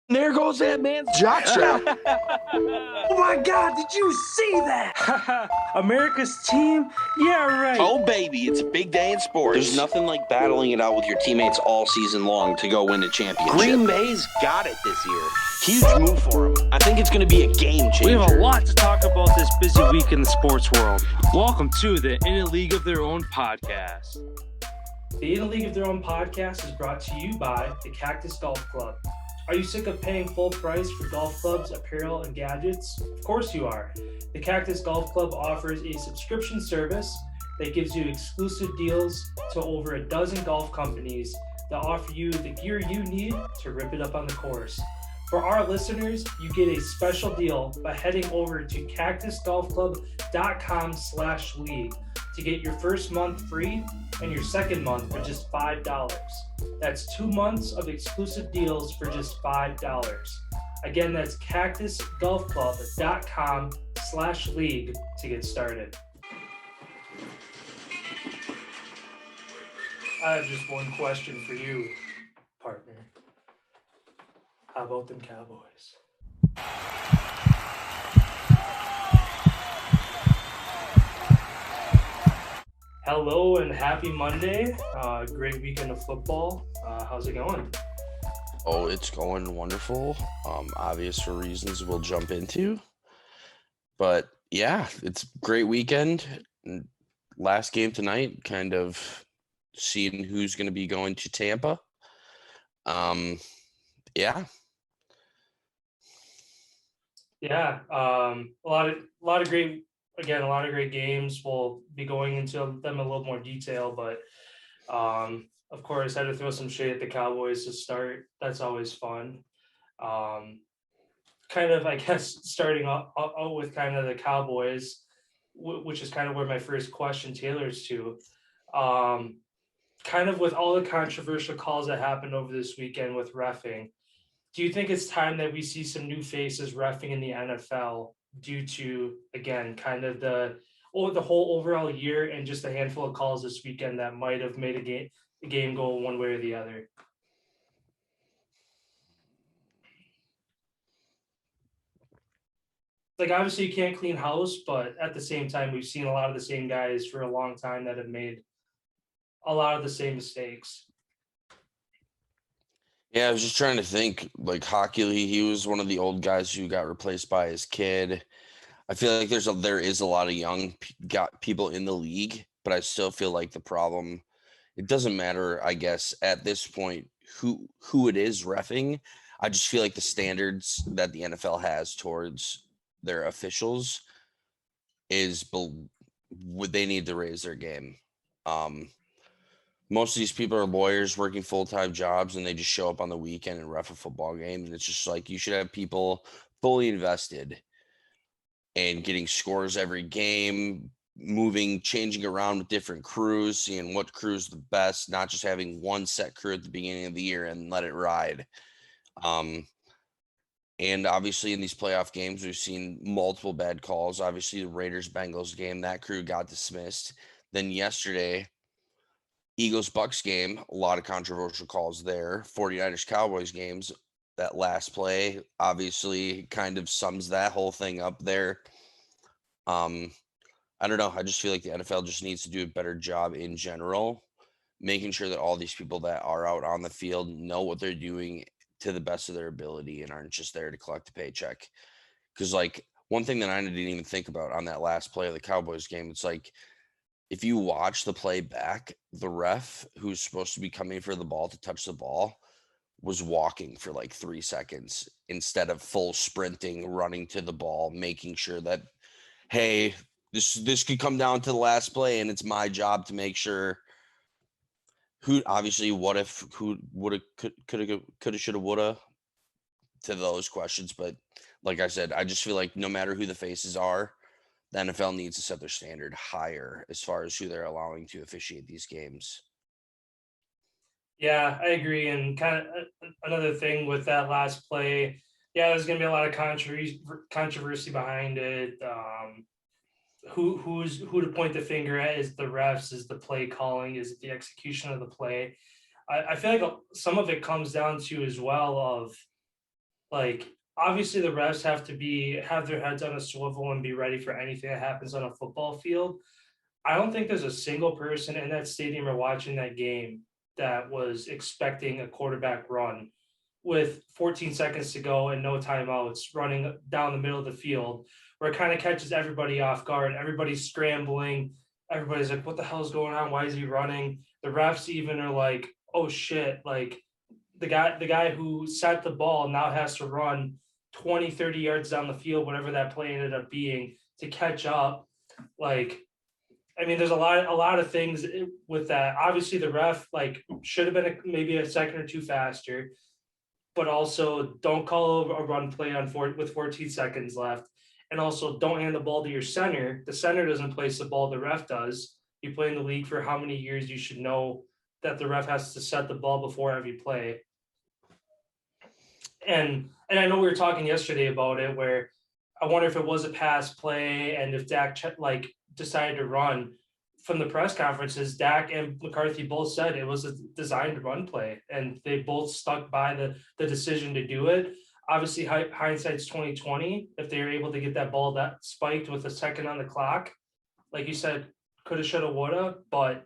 There goes that man's jockstrap. Oh my God, did you see that? America's team? Yeah, right. Oh, baby, it's a big day in sports. There's nothing like battling it out with your teammates all season long to go win a championship. Green Bay's got it this year. Huge move for them. I think it's going to be a game changer. We have a lot to talk about this busy week in the sports world. Welcome to the In a League of Their Own podcast. The In a League of Their Own podcast is brought to you by the Cactus Golf Club. Are you sick of paying full price for golf clubs, apparel, and gadgets? Of course you are. The Cactus Golf Club offers a subscription service that gives you exclusive deals to over a dozen golf companies that offer you the gear you need to rip it up on the course. For our listeners, you get a special deal by heading over to cactusgolfclub.com/league to get your first month free and your second month for just $5. That's 2 months of exclusive deals for just $5. Again, that's cactusgolfclub.com/league to get started. I have just one question for you, partner. How about them Cowboys? Hello and happy Monday. Great weekend of football. How's it going? Oh, it's going wonderful. Obvious for reasons we'll jump into. But yeah, it's a great weekend. Last game tonight, kind of seeing who's going to be going to Tampa. Yeah. Yeah, a lot of great games. We'll be going into them in a little more detail, but of course, I had to throw some shade at the Cowboys to start. That's always fun. Kind of, I guess, starting out with kind of the Cowboys, which is kind of where my first question tailors to. Kind of with all the controversial calls that happened over this weekend with reffing, do you think it's time that we see some new faces reffing in the NFL due to, again, kind of the whole overall year and just a handful of calls this weekend that might have made a game go one way or the other? Like, obviously you can't clean house, but at the same time, we've seen a lot of the same guys for a long time that have made a lot of the same mistakes. Yeah, I was just trying to think, like Hockey, he was one of the old guys who got replaced by his kid. I feel like there is a lot of young people in the league, but I still feel like the problem, it doesn't matter, I guess, at this point, who it is reffing. I just feel like the standards that the NFL has towards their officials they need to raise their game. Most of these people are lawyers working full-time jobs, and they just show up on the weekend and ref a football game. And it's just like, you should have people fully invested and getting scores every game, changing around with different crews, seeing what crew's the best, not just having one set crew at the beginning of the year and let it ride. And obviously in these playoff games, we've seen multiple bad calls. Obviously the Raiders-Bengals game, that crew got dismissed. Then yesterday, Eagles-Bucks game, a lot of controversial calls there. 49ers-Cowboys games, that last play obviously kind of sums that whole thing up there. I don't know. I just feel like the NFL just needs to do a better job in general, making sure that all these people that are out on the field know what they're doing to the best of their ability and aren't just there to collect a paycheck. Because, like, one thing that I didn't even think about on that last play of the Cowboys game, it's like, if you watch the play back, the ref who's supposed to be coming for the ball to touch the ball was walking for like 3 seconds instead of full sprinting, running to the ball, making sure that, hey, this could come down to the last play, and it's my job to make sure who woulda, coulda, shoulda, woulda to those questions. But like I said, I just feel like no matter who the faces are, the NFL needs to set their standard higher as far as who they're allowing to officiate these games. Yeah, I agree. And kind of another thing with that last play, yeah, there's going to be a lot of controversy behind it. Who to point the finger at? Is the refs? Is the play calling? Is it the execution of the play? I feel like some of it comes down to as well of Like, obviously the refs have to have their heads on a swivel and be ready for anything that happens on a football field. I don't think there's a single person in that stadium or watching that game that was expecting a quarterback run with 14 seconds to go and no timeouts running down the middle of the field, where it kind of catches everybody off guard. Everybody's scrambling. Everybody's like, what the hell is going on? Why is he running? The refs even are like, oh shit, like the guy who set the ball now has to run 20, 30 yards down the field, whatever that play ended up being, to catch up. Like, I mean, there's a lot of things with that. Obviously, the ref like should have been maybe a second or two faster, but also don't call a run play with 14 seconds left, and also don't hand the ball to your center. The center doesn't place the ball; the ref does. You play in the league for how many years? You should know that the ref has to set the ball before every play. And I know we were talking yesterday about it, where I wonder if it was a pass play and if Dak like decided to run. From the press conferences, Dak and McCarthy both said it was a designed run play, and they both stuck by the decision to do it. Obviously, hindsight's 2020. If they were able to get that ball that spiked with a second on the clock, like you said, coulda, shoulda, woulda, but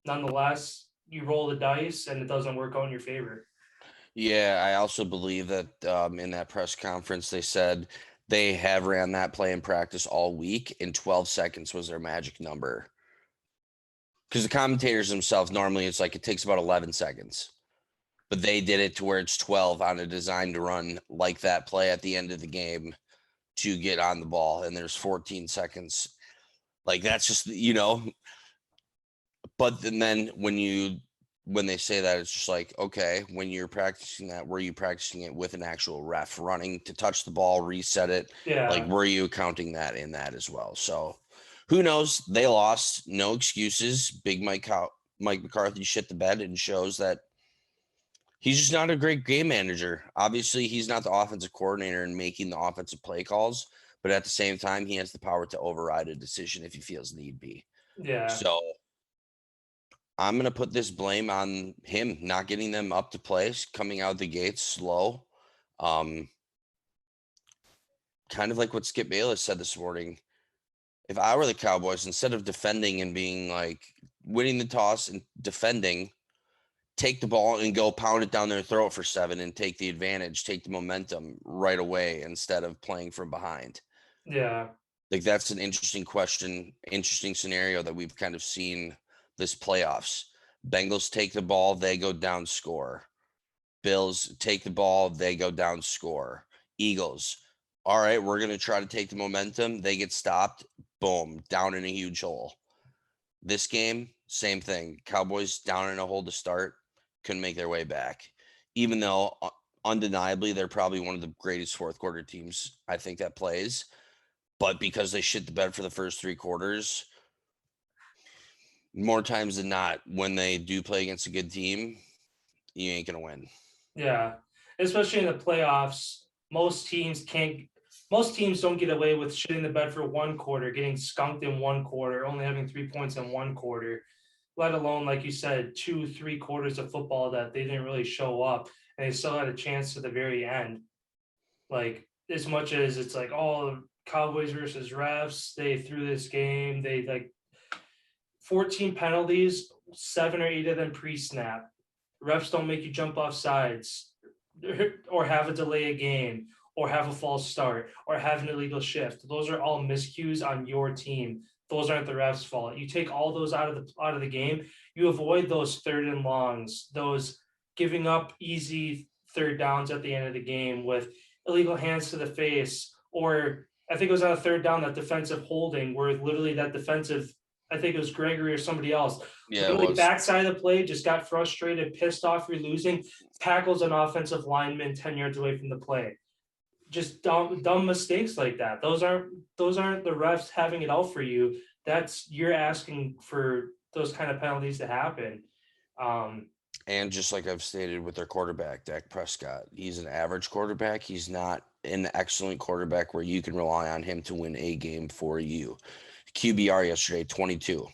nonetheless, you roll the dice and it doesn't work out in your favor. Yeah, I also believe that in that press conference, they said they have ran that play in practice all week, and 12 seconds was their magic number. Because the commentators themselves, normally it's like it takes about 11 seconds. But they did it to where it's 12 on a designed run like that play at the end of the game to get on the ball. And there's 14 seconds. Like, that's just, but then when they say that, it's just like, okay, when you're practicing that, were you practicing it with an actual ref running to touch the ball, reset it? Yeah. Like, were you counting that in that as well? So who knows? They lost. No excuses. Big Mike McCarthy shit the bed and shows that he's just not a great game manager. Obviously, he's not the offensive coordinator and making the offensive play calls, but at the same time, he has the power to override a decision if he feels need be. Yeah. So I'm going to put this blame on him not getting them up to place, coming out of the gates slow. Kind of like what Skip Bayless said this morning. If I were the Cowboys, instead of defending and being like winning the toss and defending, take the ball and go pound it down their throat for 7 and take the advantage, take the momentum right away instead of playing from behind. Yeah. Like, that's an interesting question, interesting scenario that we've kind of seen this playoffs. Bengals take the ball, they go down, score. Bills take the ball, they go down, score. Eagles, all right, we're going to try to take the momentum. They get stopped, boom, down in a huge hole. This game, same thing. Cowboys down in a hole to start, couldn't make their way back. Even though undeniably they're probably one of the greatest fourth quarter teams I think that plays. But because they shit the bed for the first 3 quarters, more times than not, when they do play against a good team, you ain't going to win. Yeah. Especially in the playoffs, most teams don't get away with shitting the bed for 1 quarter, getting skunked in 1 quarter, only having 3 points in 1 quarter, let alone, like you said, 2-3 quarters of football that they didn't really show up and they still had a chance to the very end. Like, as much as it's like, oh, Cowboys versus refs, they threw this game, they like 14 penalties, 7 or 8 of them pre-snap. Refs don't make you jump off sides or have a delay a game or have a false start or have an illegal shift. Those are all miscues on your team. Those aren't the refs' fault. You take all those out of the game, you avoid those 3rd and longs, those giving up easy 3rd downs at the end of the game with illegal hands to the face, or I think it was on a 3rd down, that defensive holding where literally that defensive, I think it was Gregory or somebody else. Yeah, literally backside of the play, just got frustrated, pissed off, you're losing, tackles an offensive lineman 10 yards away from the play. Just dumb mistakes like that. Those aren't the refs having it out for you. You're asking for those kind of penalties to happen. And just like I've stated with their quarterback, Dak Prescott, he's an average quarterback. He's not an excellent quarterback where you can rely on him to win a game for you. QBR yesterday, 22.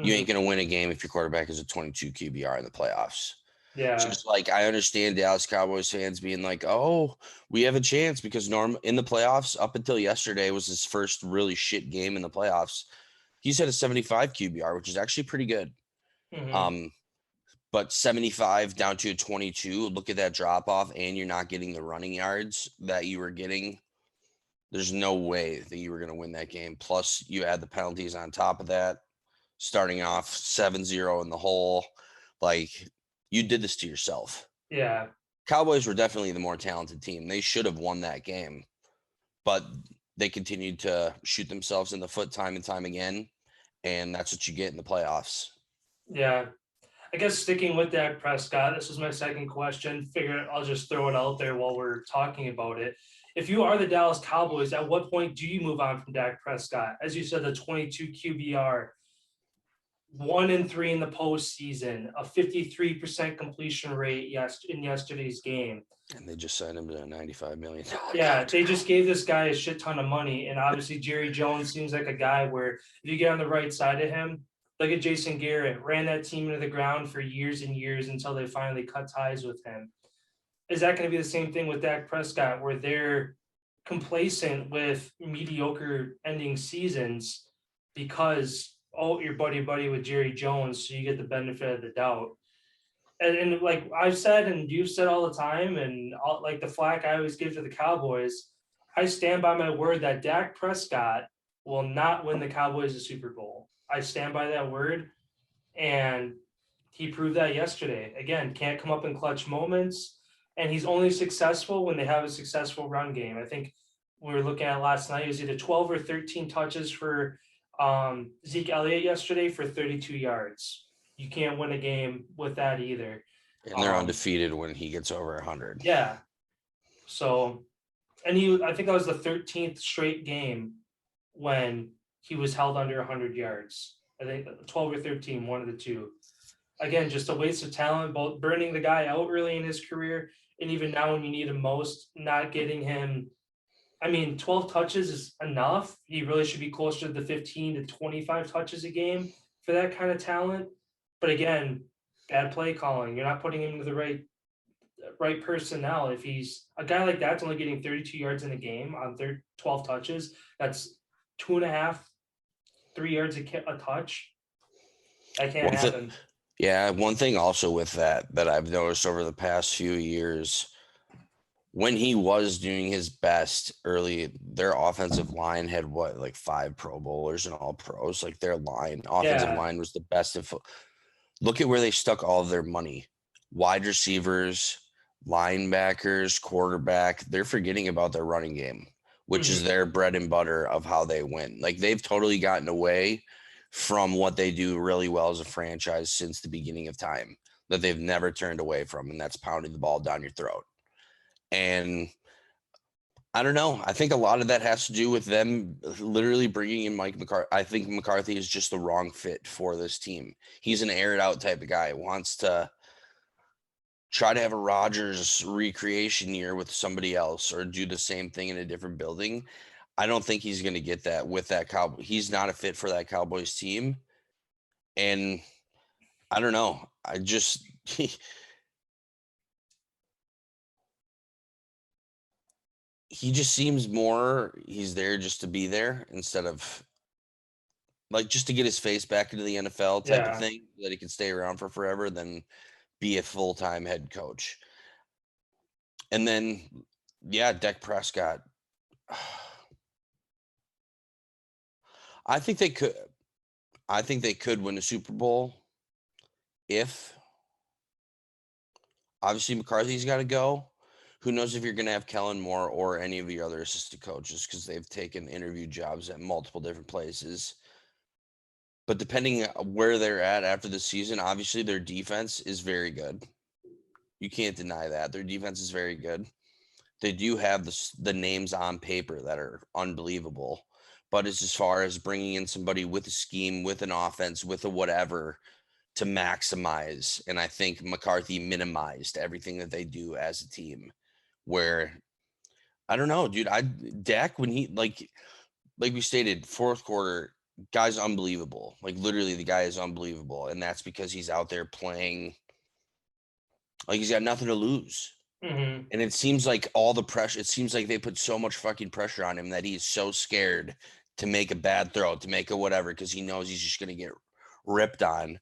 You ain't going to win a game if your quarterback is a 22 QBR in the playoffs. Yeah. Just like I understand Dallas Cowboys fans being like, "Oh, we have a chance," because in the playoffs up until yesterday was his first really shit game in the playoffs. He's had a 75 QBR, which is actually pretty good. Mhm. But 75 down to a 22, look at that drop off, and you're not getting the running yards that you were getting. There's no way that you were going to win that game. Plus, you add the penalties on top of that, starting off 7-0 in the hole. Like, you did this to yourself. Yeah. Cowboys were definitely the more talented team. They should have won that game, but they continued to shoot themselves in the foot time and time again. And that's what you get in the playoffs. Yeah. I guess sticking with Dak Prescott, this was my second question. Figure I'll just throw it out there while we're talking about it. If you are the Dallas Cowboys, at what point do you move on from Dak Prescott? As you said, the 22 QBR, 1-3 in the postseason, a 53% completion rate in yesterday's game. And they just signed him to a $95 million. Yeah, they just gave this guy a shit ton of money. And obviously, Jerry Jones seems like a guy where if you get on the right side of him, look at Jason Garrett, ran that team into the ground for years and years until they finally cut ties with him. Is that going to be the same thing with Dak Prescott, where they're complacent with mediocre ending seasons because, oh, you're buddy with Jerry Jones, so you get the benefit of the doubt? And like I've said, and you've said all the time, and like the flack I always give to the Cowboys, I stand by my word that Dak Prescott will not win the Cowboys a Super Bowl. I stand by that word, and he proved that yesterday. Again, can't come up in clutch moments, and he's only successful when they have a successful run game. I think we were looking at last night, it was either 12 or 13 touches for Zeke Elliott yesterday for 32 yards. You can't win a game with that either. And they're undefeated when he gets over 100. Yeah. So, and I think that was the 13th straight game when he was held under 100 yards. I think 12 or 13, one of the two. Again, just a waste of talent, both burning the guy out early in his career, and even now when you need him most, not getting him. I mean, 12 touches is enough. He really should be closer to the 15 to 25 touches a game for that kind of talent. But again, bad play calling. You're not putting him to the right personnel. If he's a guy like that's only getting 32 yards in a game on 12 touches, that's 2.5, 3 yards a touch. That can't happen. Yeah, one thing also with that I've noticed over the past few years, when he was doing his best early, their offensive line had like 5 Pro Bowlers and all pros. Like their offensive line was the best. Look at where they stuck all of their money. Wide receivers, linebackers, quarterback. They're forgetting about their running game, which is their bread and butter of how they win. Like they've totally gotten away from what they do really well as a franchise since the beginning of time, that they've never turned away from, and that's pounding the ball down your throat. And I don't know. I think a lot of that has to do with them literally bringing in Mike McCarthy. I think McCarthy is just the wrong fit for this team. He's an air it out type of guy. Wants to try to have a Rodgers recreation year with somebody else or do the same thing in a different building. I don't think he's going to get that with that Cowboy. He's not a fit for that Cowboys team. And I don't know. I just he just seems more he's there just to be there instead of like just to get his face back into the NFL type of thing, that he can stay around for forever than be a full-time head coach. And then, Dak Prescott. I think they could win a Super Bowl if obviously McCarthy's got to go. Who knows if you're going to have Kellen Moore or any of the other assistant coaches, because they've taken interview jobs at multiple different places. But depending where they're at after the season, obviously their defense is very good. You can't deny that. Their defense is very good. They do have the names on paper that are unbelievable. But it's as far as bringing in somebody with a scheme, with an offense, with a whatever to maximize. And I think McCarthy minimized everything that they do as a team. Where, I don't know, dude, Dak, when he, like we stated, fourth quarter, guy's unbelievable. Like, literally, the guy is unbelievable. And that's because he's out there playing Like he's got nothing to lose. Mm-hmm. And it seems like all the pressure, it seems like they put so much fucking pressure on him that he's so scared to make a bad throw, to make a whatever, because he knows he's just going to get ripped on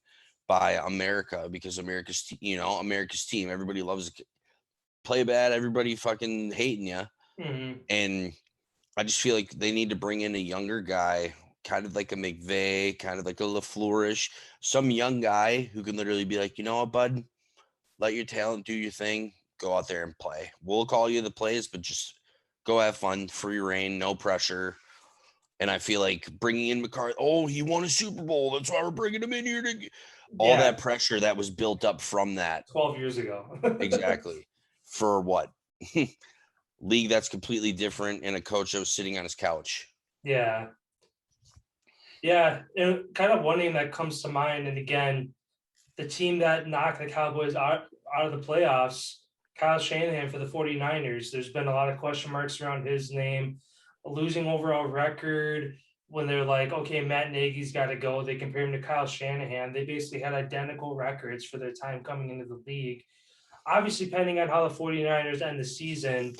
by America because America's team. Everybody loves to play bad. Everybody fucking hating you. Mm-hmm. And I just feel like they need to bring in a younger guy, kind of like a McVay, kind of like a LaFleurish, some young guy who can literally be like, you know what, bud, let your talent do your thing. Go out there and play. We'll call you the plays, but just go have fun, free reign, no pressure. And I feel like bringing in McCarthy, he won a Super Bowl. That's why we're bringing him in here to all that pressure that was built up from that 12 years ago. exactly. For what? League that's completely different and a coach that was sitting on his couch. Yeah. Yeah. And kind of one name that comes to mind, and again, the team that knocked the Cowboys out of the playoffs, Kyle Shanahan for the 49ers. There's been a lot of question marks around his name, a losing overall record. When they're like, okay, Matt Nagy's got to go, they compare him to Kyle Shanahan. They basically had identical records for their time coming into the league. Obviously, depending on how the 49ers end the season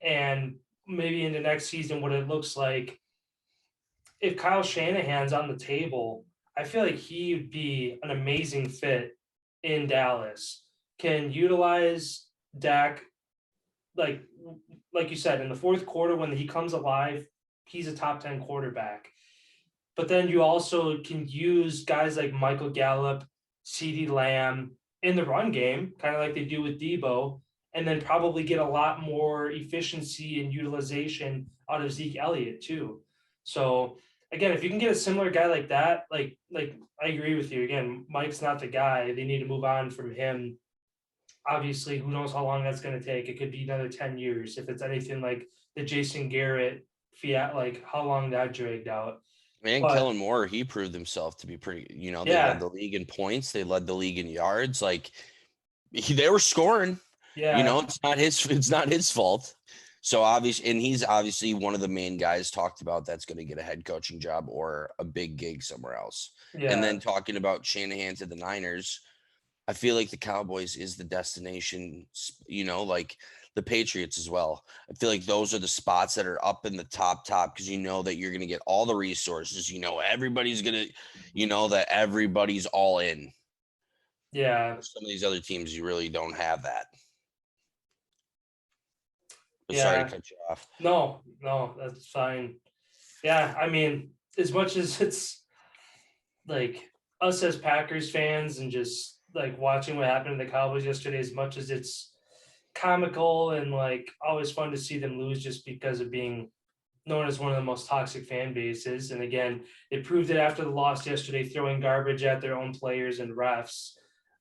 and maybe into next season, what it looks like, if Kyle Shanahan's on the table, I feel like he would be an amazing fit in Dallas. Can utilize Dak, like you said, in the fourth quarter when he comes alive, he's a top 10 quarterback. But then you also can use guys like Michael Gallup, CeeDee Lamb in the run game, kind of like they do with Debo, and then probably get a lot more efficiency and utilization out of Zeke Elliott too. So again, if you can get a similar guy like that, like I agree with you. Again, Mike's not the guy. They need to move on from him. Obviously, who knows how long that's going to take? It could be another 10 years if it's anything like the Jason Garrett fiat, like how long that dragged out. Man, Kellen Moore, he proved himself to be pretty, they led the league in points. They led the league in yards. Like they were scoring, it's not his fault. So obviously, and he's obviously one of the main guys talked about that's going to get a head coaching job or a big gig somewhere else. Yeah. And then talking about Shanahan to the Niners, I feel like the Cowboys is the destination, like the Patriots as well. I feel like those are the spots that are up in the top because you know that you're going to get all the resources. Everybody's going to, that everybody's all in. Yeah. Some of these other teams, you really don't have that. But yeah. Sorry to cut you off. No, that's fine. Yeah, I mean, as much as it's like us as Packers fans and just like watching what happened to the Cowboys yesterday, as much as it's comical and like always fun to see them lose just because of being known as one of the most toxic fan bases. And again, it proved it after the loss yesterday, throwing garbage at their own players and refs.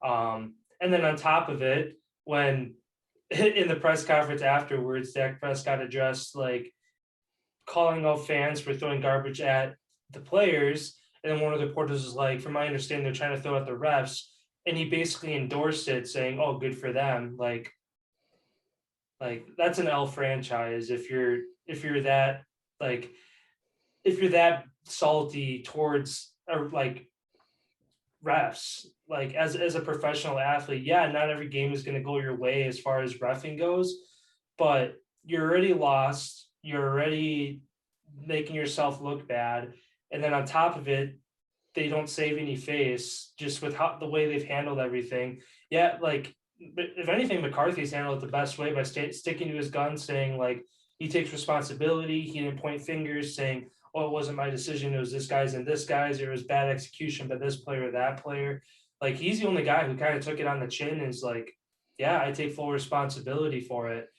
And then on top of it, when in the press conference afterwards, Dak Prescott addressed like calling out fans for throwing garbage at the players. And then one of the reporters was like, from my understanding, they're trying to throw at the refs. And he basically endorsed it saying, oh, good for them. Like that's an L franchise. If you're that salty towards like refs, like as a professional athlete, yeah, not every game is going to go your way as far as reffing goes, but you're already lost. You're already making yourself look bad. And then on top of it, they don't save any face just with the way they've handled everything. Yeah. Like if anything, McCarthy's handled it the best way by sticking to his guns, saying like he takes responsibility. He didn't point fingers saying, oh, it wasn't my decision. It was this guy's and this guy's. It was bad execution by this player or that player. Like he's the only guy who kind of took it on the chin and is like, yeah, I take full responsibility for it.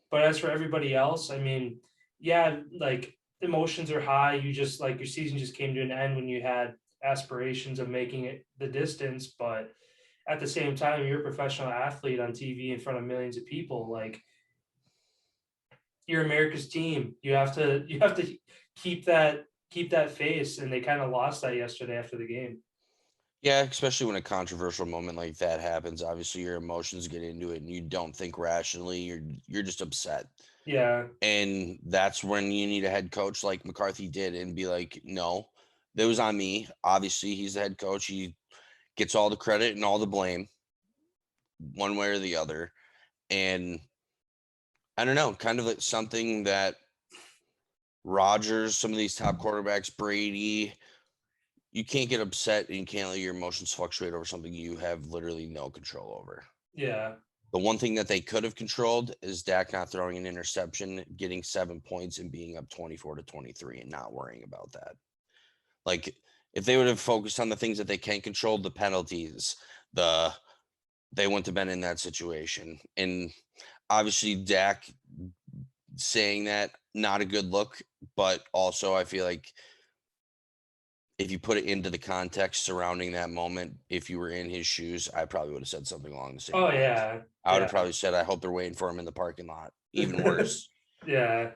But as for everybody else, I mean, yeah, like emotions are high. You just like your season just came to an end when you had aspirations of making it the distance. But at the same time, you're a professional athlete on TV in front of millions of people. Like you're America's team. You have to keep that face, and they kind of lost that yesterday after the game. Yeah, especially when a controversial moment like that happens. Obviously, your emotions get into it, and you don't think rationally. You're just upset. Yeah, and that's when you need a head coach like McCarthy did, and be like, no, that was on me. Obviously, he's the head coach. He gets all the credit and all the blame. one way or the other. And I don't know, kind of like something that Rodgers, some of these top quarterbacks, Brady, you can't get upset and you can't let your emotions fluctuate over something you have literally no control over. Yeah. The one thing that they could have controlled is Dak not throwing an interception, getting 7 points and being up 24-23 and not worrying about that. Like, if they would have focused on the things that they can control, the penalties, they wouldn't have been in that situation. And obviously Dak saying that, not a good look, but also I feel like if you put it into the context surrounding that moment, if you were in his shoes, I probably would have said something along the same Oh lines. yeah. I would have probably said, I hope they're waiting for him in the parking lot. Even worse. Yeah.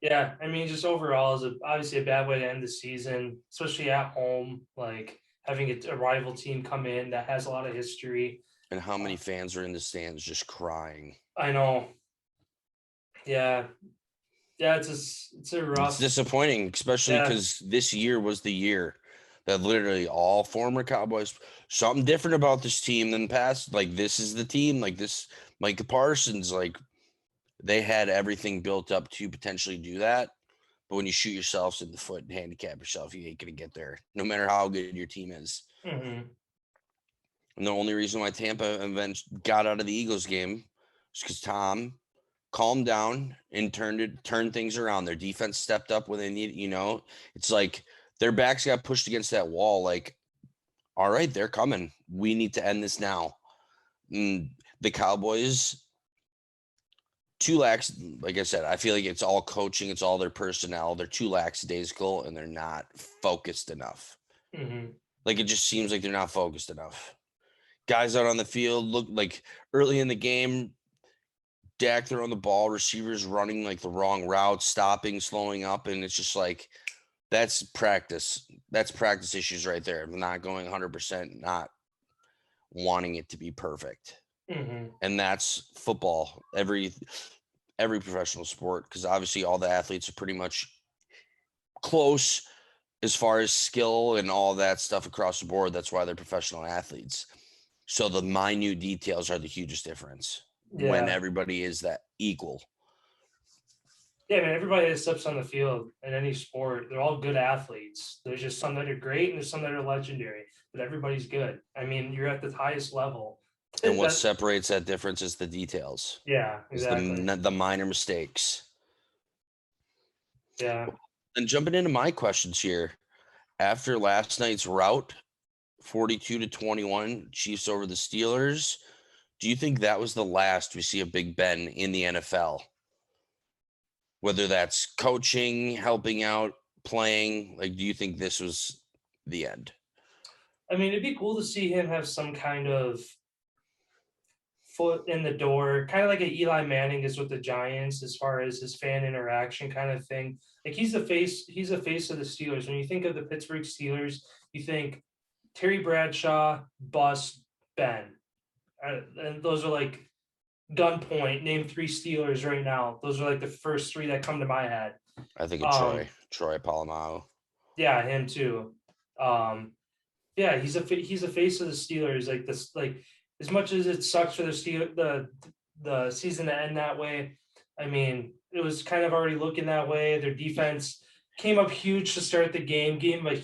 Yeah. I mean, just overall is obviously a bad way to end the season, especially at home, like having a rival team come in that has a lot of history. And how many fans are in the stands just crying? I know. Yeah. Yeah, it's a rough. It's disappointing, especially because this year was the year that literally all former Cowboys, something different about this team than past. Like, this is the team, like this, Micah Parsons, like they had everything built up to potentially do that. But when you shoot yourselves in the foot and handicap yourself, you ain't going to get there, no matter how good your team is. Mm-hmm. And the only reason why Tampa got out of the Eagles game is because Tom calmed down and turned things around. Their defense stepped up when they needed, it's like their backs got pushed against that wall. Like, all right, they're coming. We need to end this now. And the Cowboys, too lax. Like I said, I feel like it's all coaching. It's all their personnel. They're too lackadaisical and they're not focused enough. Mm-hmm. Like, it just seems like they're not focused enough. Guys out on the field look like early in the game, Dak throwing the ball, receivers running like the wrong route, stopping, slowing up. And it's just like, that's practice. That's practice issues right there. Not going 100%, not wanting it to be perfect. Mm-hmm. And that's football, every professional sport, because obviously all the athletes are pretty much close as far as skill and all that stuff across the board. That's why they're professional athletes. So the minute details are the hugest difference when everybody is that equal. Yeah, man, everybody that steps on the field in any sport, they're all good athletes. There's just some that are great and there's some that are legendary, but everybody's good. I mean, you're at the highest level. And what separates that difference is the details. Yeah, exactly. The minor mistakes. Yeah. And jumping into my questions here, after last night's rout, 42-21, Chiefs over the Steelers, do you think that was the last we see of Big Ben in the NFL? Whether that's coaching, helping out, playing, like, do you think this was the end? I mean, it'd be cool to see him have some kind of foot in the door, kind of like an Eli Manning is with the Giants as far as his fan interaction kind of thing. Like, he's the face of the Steelers. When you think of the Pittsburgh Steelers, you think Terry Bradshaw, Bus, Ben. And those are like gunpoint. Name 3 Steelers right now. Those are like the first 3 that come to my head. I think of Troy Polamalu. Yeah, him too. Yeah, he's a face of the Steelers. Like this, like as much as it sucks for the season to end that way. I mean, it was kind of already looking that way. Their defense came up huge to start the game, gave him a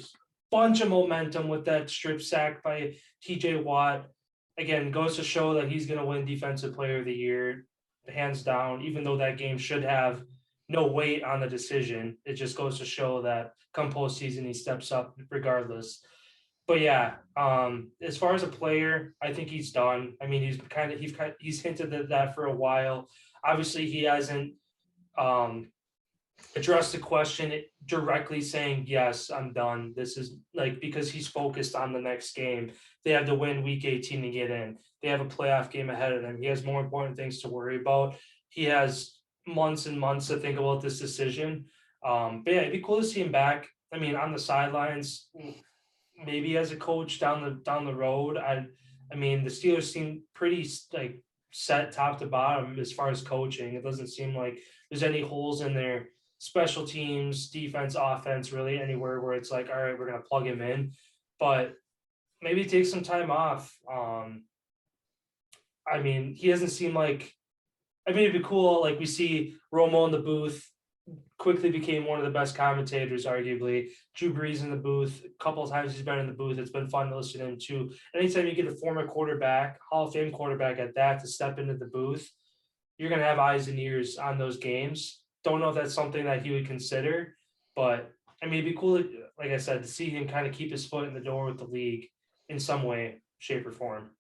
bunch of momentum with that strip sack by TJ Watt. Again, goes to show that he's going to win Defensive Player of the Year, hands down, even though that game should have no weight on the decision. It just goes to show that come postseason, he steps up regardless. But yeah, as far as a player, I think he's done. I mean, he's hinted at that for a while. Obviously, he hasn't addressed the question directly saying, yes, I'm done. This is like, because he's focused on the next game. They have to win week 18 to get in. They have a playoff game ahead of them. He has more important things to worry about. He has months and months to think about this decision. But yeah, it'd be cool to see him back. I mean, on the sidelines, maybe as a coach down the road. I mean, the Steelers seem pretty like set top to bottom as far as coaching. It doesn't seem like there's any holes in their special teams, defense, offense, really anywhere where it's like, all right, we're going to plug him in. But maybe take some time off. I mean, he doesn't seem like. I mean, it'd be cool. Like we see Romo in the booth, quickly became one of the best commentators, arguably. Drew Brees in the booth. A couple of times he's been in the booth. It's been fun to listen to him too. Anytime you get a former quarterback, Hall of Fame quarterback at that, to step into the booth, you're gonna have eyes and ears on those games. Don't know if that's something that he would consider, but I mean, it'd be cool, like I said, to see him kind of keep his foot in the door with the league in some way, shape, or form.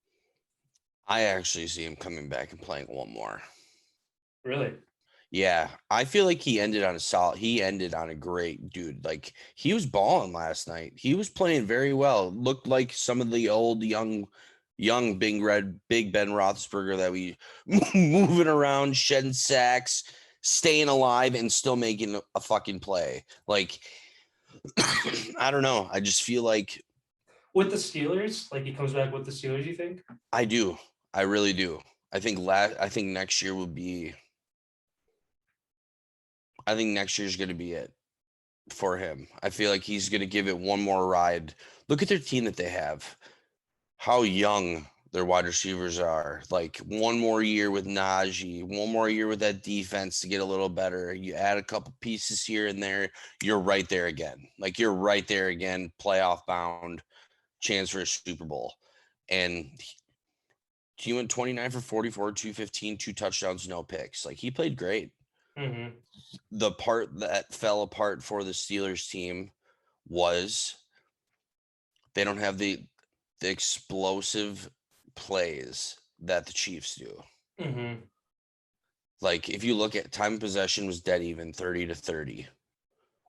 I actually see him coming back and playing one more. Really? Yeah, I feel like he ended on a great dude. Like he was balling last night. He was playing very well. Looked like some of the old young Big Ben Roethlisberger that we moving around, shedding sacks, staying alive, and still making a fucking play. Like I don't know. I just feel like With the Steelers, like he comes back with the Steelers, you think? I do. I really do. I think next year will be. I think next year's going to be it for him. I feel like he's going to give it one more ride. Look at their team that they have. How young their wide receivers are. Like one more year with Najee, one more year with that defense to get a little better. You add a couple pieces here and there, you're right there again. Like you're right there again, playoff bound, chance for a Super Bowl. And he went 29 for 44, 215, 2 touchdowns, no picks. Like he played great. Mm-hmm. The part that fell apart for the Steelers team was they don't have the explosive plays that the Chiefs do. Mm-hmm. Like if you look at time of possession was dead even, 30-30.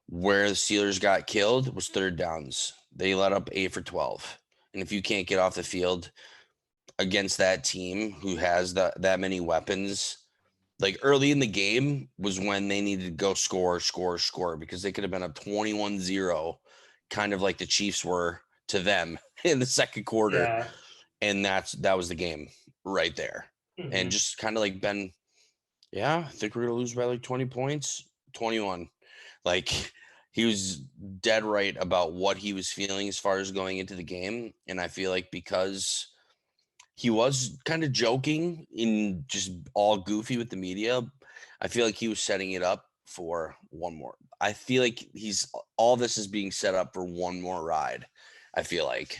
Where the Steelers got killed was third downs. They let up 8 for 12. And if you can't get off the field against that team who has that many weapons, like early in the game was when they needed to go score, because they could have been up 21-0, kind of like the Chiefs were to them in the second quarter. Yeah. And that was the game right there. Mm-hmm. And just kind of like Ben, I think we're going to lose by like 20 points, 21. Like he was dead right about what he was feeling as far as going into the game. And I feel like because he was kind of joking and just all goofy with the media, I feel like he was setting it up for one more. I feel like all this is being set up for one more ride, I feel like.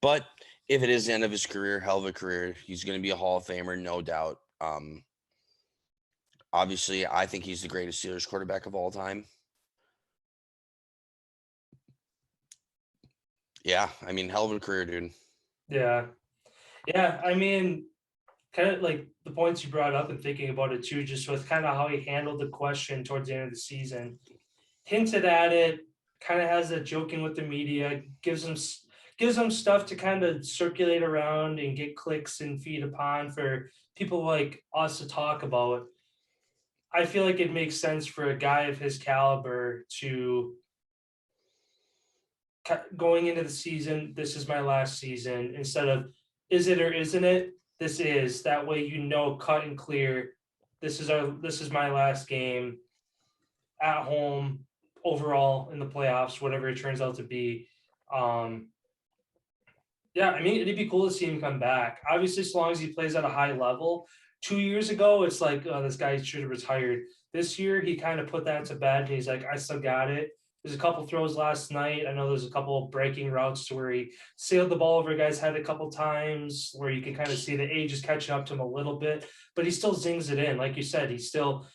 But if it is the end of his career, hell of a career, he's going to be a Hall of Famer, no doubt. Obviously, I think he's the greatest Steelers quarterback of all time. Yeah, I mean, hell of a career, dude. Yeah. Yeah, I mean, kind of like the points you brought up and thinking about it too, just with kind of how he handled the question towards the end of the season. Hinted at it, kind of has that joking with the media, gives them stuff to kind of circulate around and get clicks and feed upon for people like us to talk about. I feel like it makes sense for a guy of his caliber to, going into the season, this is my last season, instead of is it or isn't it? This is. That way, cut and clear. This is my last game at home, overall in the playoffs, whatever it turns out to be. Yeah, I mean, it'd be cool to see him come back. Obviously, as long as he plays at a high level. 2 years ago, it's like, oh, this guy should have retired. This year, he kind of put that to bed. And he's like, I still got it. There's a couple throws last night. I know there's a couple breaking routes to where he sailed the ball over a guy's head a couple times, where you can kind of see the age is catching up to him a little bit, but he still zings it in. Like you said, he still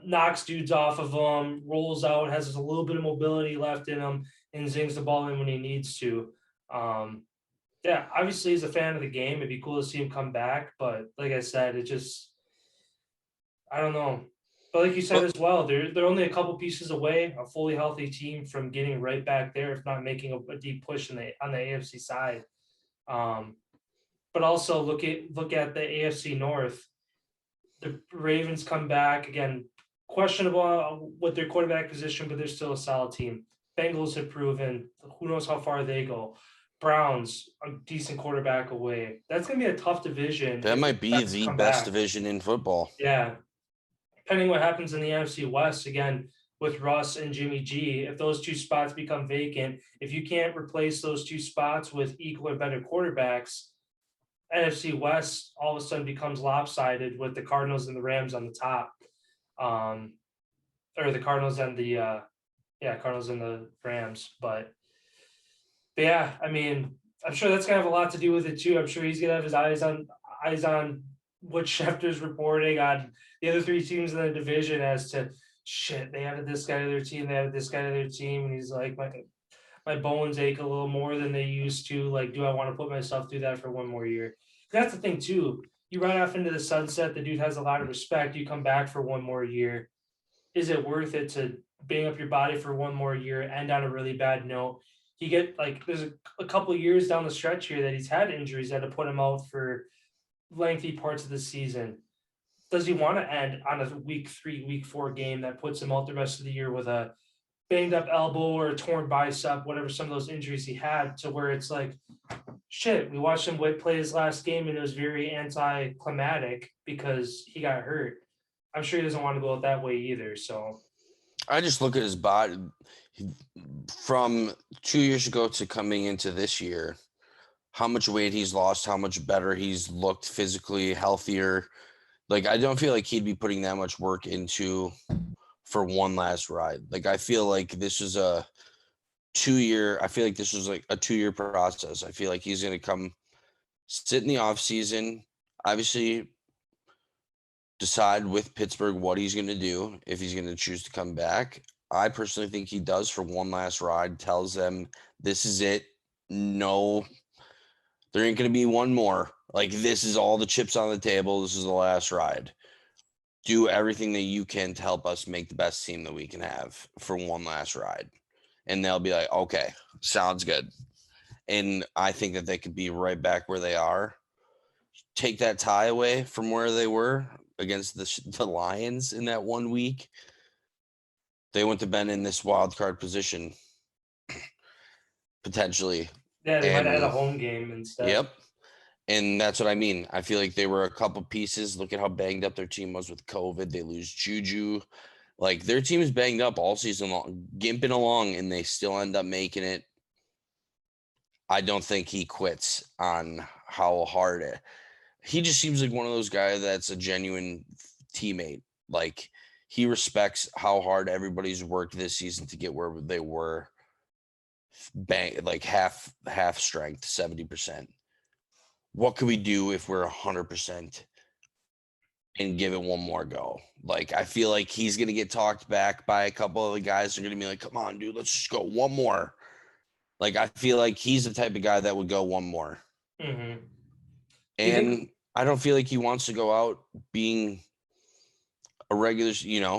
knocks dudes off of him, rolls out, has a little bit of mobility left in him, and zings the ball in when he needs to. Yeah, obviously he's a fan of the game. It'd be cool to see him come back, but like I said, I don't know. But like you said as well, they're only a couple pieces away, a fully healthy team, from getting right back there, if not making a deep push on the AFC side. But also look at the AFC North. The Ravens come back again, questionable with their quarterback position, but they're still a solid team. Bengals have proven. Who knows how far they go? Browns, a decent quarterback away. That's going to be a tough division. That might be the best division in football. Yeah. Depending what happens in the NFC West, again, with Russ and Jimmy G. If those two spots become vacant, if you can't replace those two spots with equal or better quarterbacks, NFC West all of a sudden becomes lopsided with the Cardinals and the Rams on the top. Or the Cardinals and the Cardinals and the Rams. But yeah, I mean, I'm sure that's gonna have a lot to do with it too. I'm sure he's gonna have his eyes on what Schefter's reporting on the other three teams in the division as to shit, they added this guy to their team, they added this guy to their team, and he's like, my bones ache a little more than they used to. Like, do I want to put myself through that for one more year? That's the thing too. You run off into the sunset, the dude has a lot of respect, you come back for one more year. Is it worth it to bang up your body for one more year, end on a really bad note? You get like there's a couple of years down the stretch here that he's had injuries that have put him out for lengthy parts of the season. Does he want to end on a week 3, week 4 game that puts him out the rest of the year with a banged up elbow or a torn bicep, whatever some of those injuries he had, to where it's like, shit, we watched him play his last game and it was very anticlimactic because he got hurt. I'm sure he doesn't want to go out that way either. So I just look at his body from 2 years ago to coming into this year, how much weight he's lost, how much better he's looked physically, healthier. Like, I don't feel like he'd be putting that much work into for one last ride. Like, I feel like this is a 2-year. I feel like this was like a 2-year process. I feel like he's going to come sit in the off season, obviously decide with Pittsburgh what he's going to do, if he's going to choose to come back. I personally think he does for one last ride, tells them this is it. No, there ain't going to be one more. Like, this is all the chips on the table. This is the last ride. Do everything that you can to help us make the best team that we can have for one last ride. And they'll be like, okay, sounds good. And I think that they could be right back where they are. Take that tie away from where they were against the Lions in that 1 week. They wouldn't have been in this wild card position, potentially. yeah, they might have had a home game instead. Yep. And that's what I mean. I feel like they were a couple pieces. Look at how banged up their team was with COVID. They lose Juju. Like, their team is banged up all season long, gimping along, and they still end up making it. I don't think he quits on how hard it. He just seems like one of those guys that's a genuine teammate. Like, he respects how hard everybody's worked this season to get where they were. Like half strength, 70%. What could we do if we're 100% and give it one more go? Like, I feel like he's going to get talked back by a couple of the guys. They're going to be like, come on, dude, let's just go one more. Like, I feel like he's the type of guy that would go one more. Mm-hmm. And I don't feel like he wants to go out being a regular,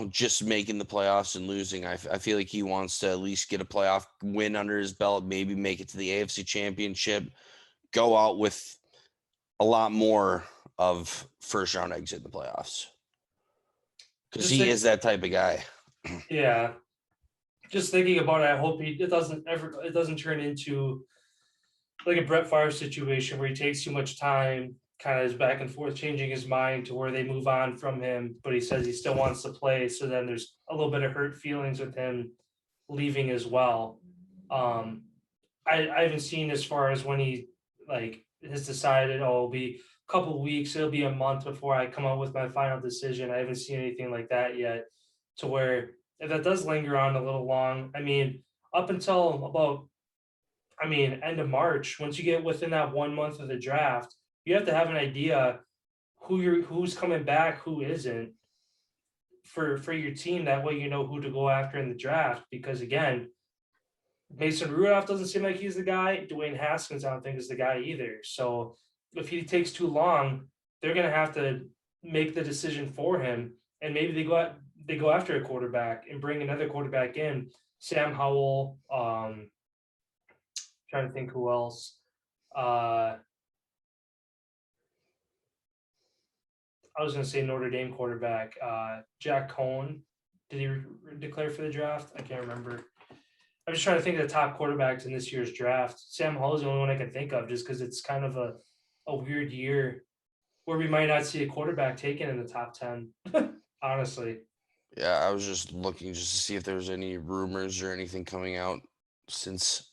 just making the playoffs and losing. I feel like he wants to at least get a playoff win under his belt, maybe make it to the AFC Championship, go out with a lot more of first round exit in the playoffs. Because he is that type of guy. Yeah. Just thinking about it, I hope it doesn't turn into like a Brett Favre situation where he takes too much time, kind of is back and forth, changing his mind to where they move on from him, but he says he still wants to play. So then there's a little bit of hurt feelings with him leaving as well. I haven't seen as far as when he has decided, it'll be a couple of weeks, it'll be a month before I come out with my final decision. I haven't seen anything like that yet, to where if that does linger on a little long, I mean, up until about, end of March, once you get within that 1 month of the draft, you have to have an idea who's coming back, who isn't for your team. That way you know who to go after in the draft. Because again, Mason Rudolph doesn't seem like he's the guy. Dwayne Haskins, I don't think, is the guy either. So if he takes too long, they're going to have to make the decision for him. And maybe they go after a quarterback and bring another quarterback in. Sam Howell, trying to think who else. I was going to say Notre Dame quarterback, Jack Cohn. Did he declare for the draft? I can't remember. I'm just trying to think of the top quarterbacks in this year's draft. Sam Hall is the only one I can think of, just because it's kind of a weird year where we might not see a quarterback taken in the top 10, honestly. Yeah, I was just looking just to see if there was any rumors or anything coming out since,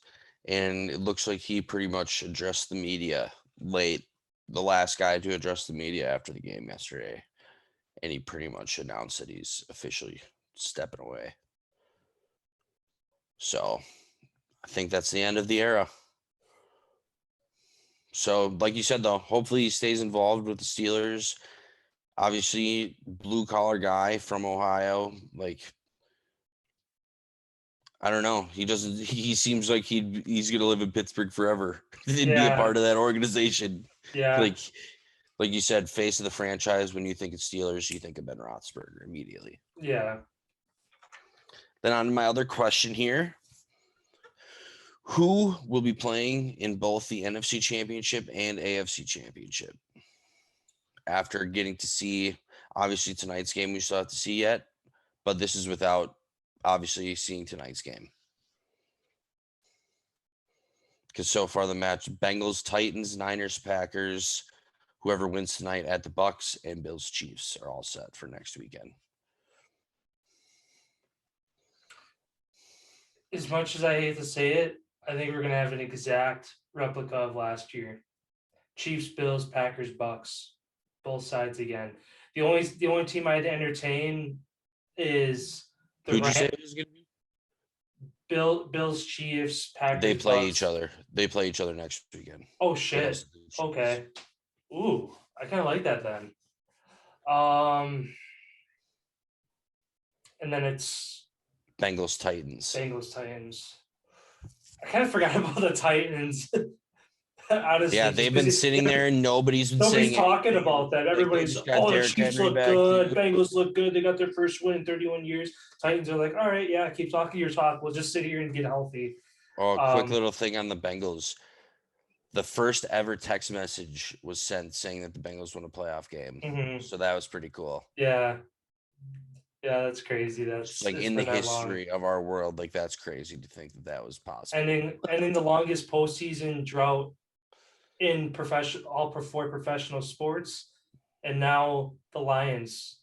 and it looks like he pretty much addressed the media late, the last guy to address the media after the game yesterday, and he pretty much announced that he's officially stepping away. So I think that's the end of the era. So, like you said, though, hopefully he stays involved with the Steelers. Obviously, blue collar guy from Ohio. Like, I don't know. He doesn't. He seems like he's gonna live in Pittsburgh forever and be a Yeah. part of that organization. Yeah. Like you said, face of the franchise. When you think of Steelers, you think of Ben Roethlisberger immediately. Yeah. Then on to my other question here. Who will be playing in both the NFC Championship and AFC Championship? After getting to see, obviously, tonight's game we still have to see yet, but this is without obviously seeing tonight's game. Because so far the match, Bengals, Titans, Niners, Packers, whoever wins tonight at the Bucks, and Bills, Chiefs are all set for next weekend. As much as I hate to say it, I think we're gonna have an exact replica of last year. Chiefs, Bills, Packers, Bucks, both sides again. The only team I'd entertain is the Who'd you say it was going to be? Bills, Chiefs, Packers. They play Bucks. each other. They play each other next weekend. Oh shit. Okay. Ooh, I kind of like that then. And then it's Bengals, Titans. I kind of forgot about the Titans. Honestly, Yeah, they've been sitting there and nobody's talking about that. Everybody's just got the Derrick Chiefs Henry look back, good. dude. Bengals look good. They got their first win in 31 years. Titans are like, all right, yeah, keep talking your talk. We'll just sit here and get healthy. Oh, quick little thing on the Bengals. The first ever text message was sent saying that the Bengals won a playoff game. Mhm. So that was pretty cool. Yeah. Yeah, that's crazy. That's Like in the history of our world, like that's crazy to think that that was possible. Ending the longest postseason drought in professional sports, and now the Lions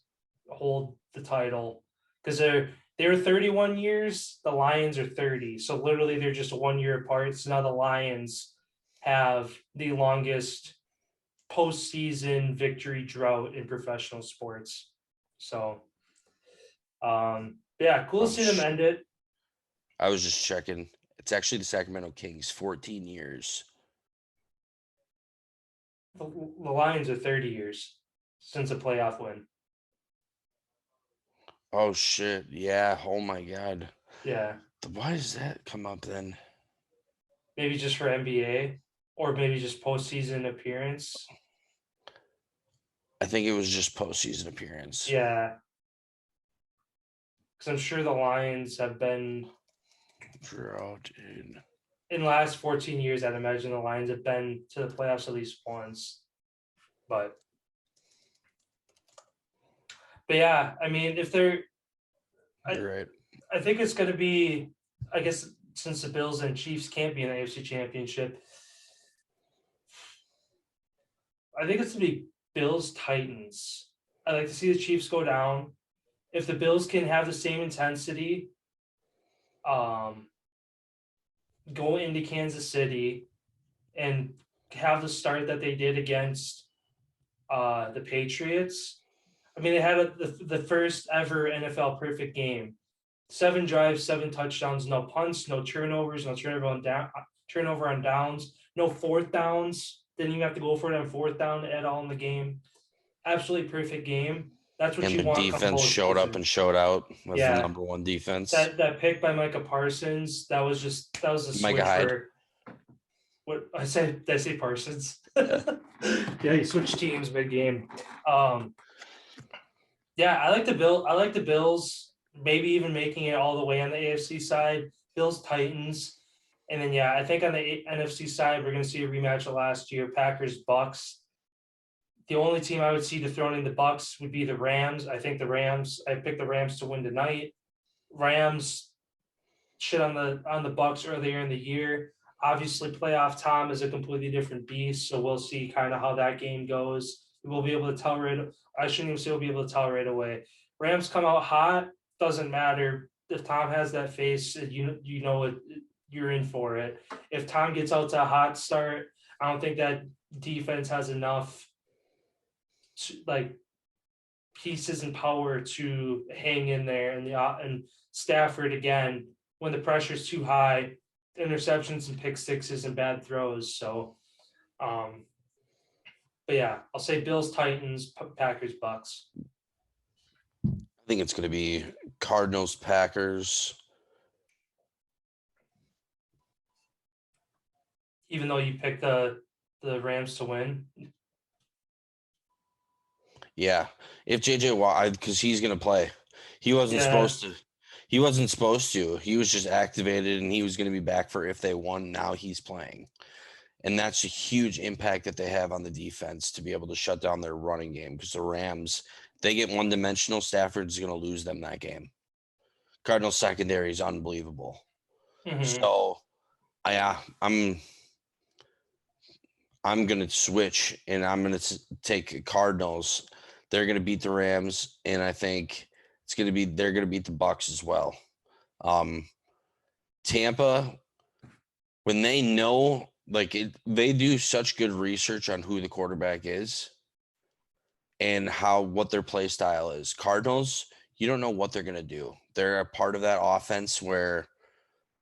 hold the title because they're 31 years. The Lions are 30, so literally they're just 1 year apart. So now the Lions have the longest postseason victory drought in professional sports. So, yeah, cool to see them end it. I was just checking. It's actually the Sacramento Kings, 14 years. The Lions are 30 years since a playoff win. Oh shit! Yeah. Oh my god. Yeah. Why does that come up then? Maybe just for NBA, or maybe just postseason appearance. I think it was just postseason appearance. Yeah. Because I'm sure the Lions have been Drought, dude. In the last 14 years, I'd imagine the Lions have been to the playoffs at least once. But yeah, I mean, if they're, You're right. I think it's going to be, I guess, since the Bills and Chiefs can't be in the AFC Championship, I think it's going to be Bills Titans. I'd like to see the Chiefs go down. If the Bills can have the same intensity, go into Kansas City and have the start that they did against the Patriots. I mean, they had the first ever NFL perfect game. 7 drives, 7 touchdowns, no punts, no turnovers, no turnover on downs, no fourth downs. Didn't even have to go for it on fourth down at all in the game. Absolutely perfect game. That's what you want. And the defense showed up and showed out. Was the number one defense. That pick by Micah Parsons, that was a switch Micah Hyde. for what I said. Did I say Parsons? Yeah, he switched teams mid-game. Yeah, I like the Bills. Maybe even making it all the way on the AFC side. Bills, Titans, and then I think on the NFC side we're going to see a rematch of last year. Packers, Bucks. The only team I would see dethroning the Bucks would be the Rams. I picked the Rams to win tonight. Rams shit on the Bucks earlier in the year. Obviously, playoff Tom is a completely different beast, so we'll see kind of how that game goes. We'll be able to tell I shouldn't even say we'll be able to tell right away. Rams come out hot, doesn't matter. If Tom has that face, you know it, you're in for it. If Tom gets out to a hot start, I don't think that defense has enough pieces and power to hang in there. And Stafford again, when the pressure's too high, interceptions and pick sixes and bad throws. So, but yeah, I'll say Bills, Titans, Packers, Bucks. I think it's going to be Cardinals, Packers. Even though you picked the Rams to win. Yeah, if JJ Watt, because he's going to play. He wasn't supposed to. He wasn't supposed to. He was just activated, and he was going to be back for if they won. Now he's playing, and that's a huge impact that they have on the defense to be able to shut down their running game. Because the Rams, they get one-dimensional. Stafford's going to lose them that game. Cardinals secondary is unbelievable. Mm-hmm. So, I'm going to switch, and I'm going to take Cardinals. They're going to beat the Rams, and I think they're going to beat the Bucks as well. Tampa, when they know, they do such good research on who the quarterback is and what their play style is. Cardinals, you don't know what they're going to do. They're a part of that offense where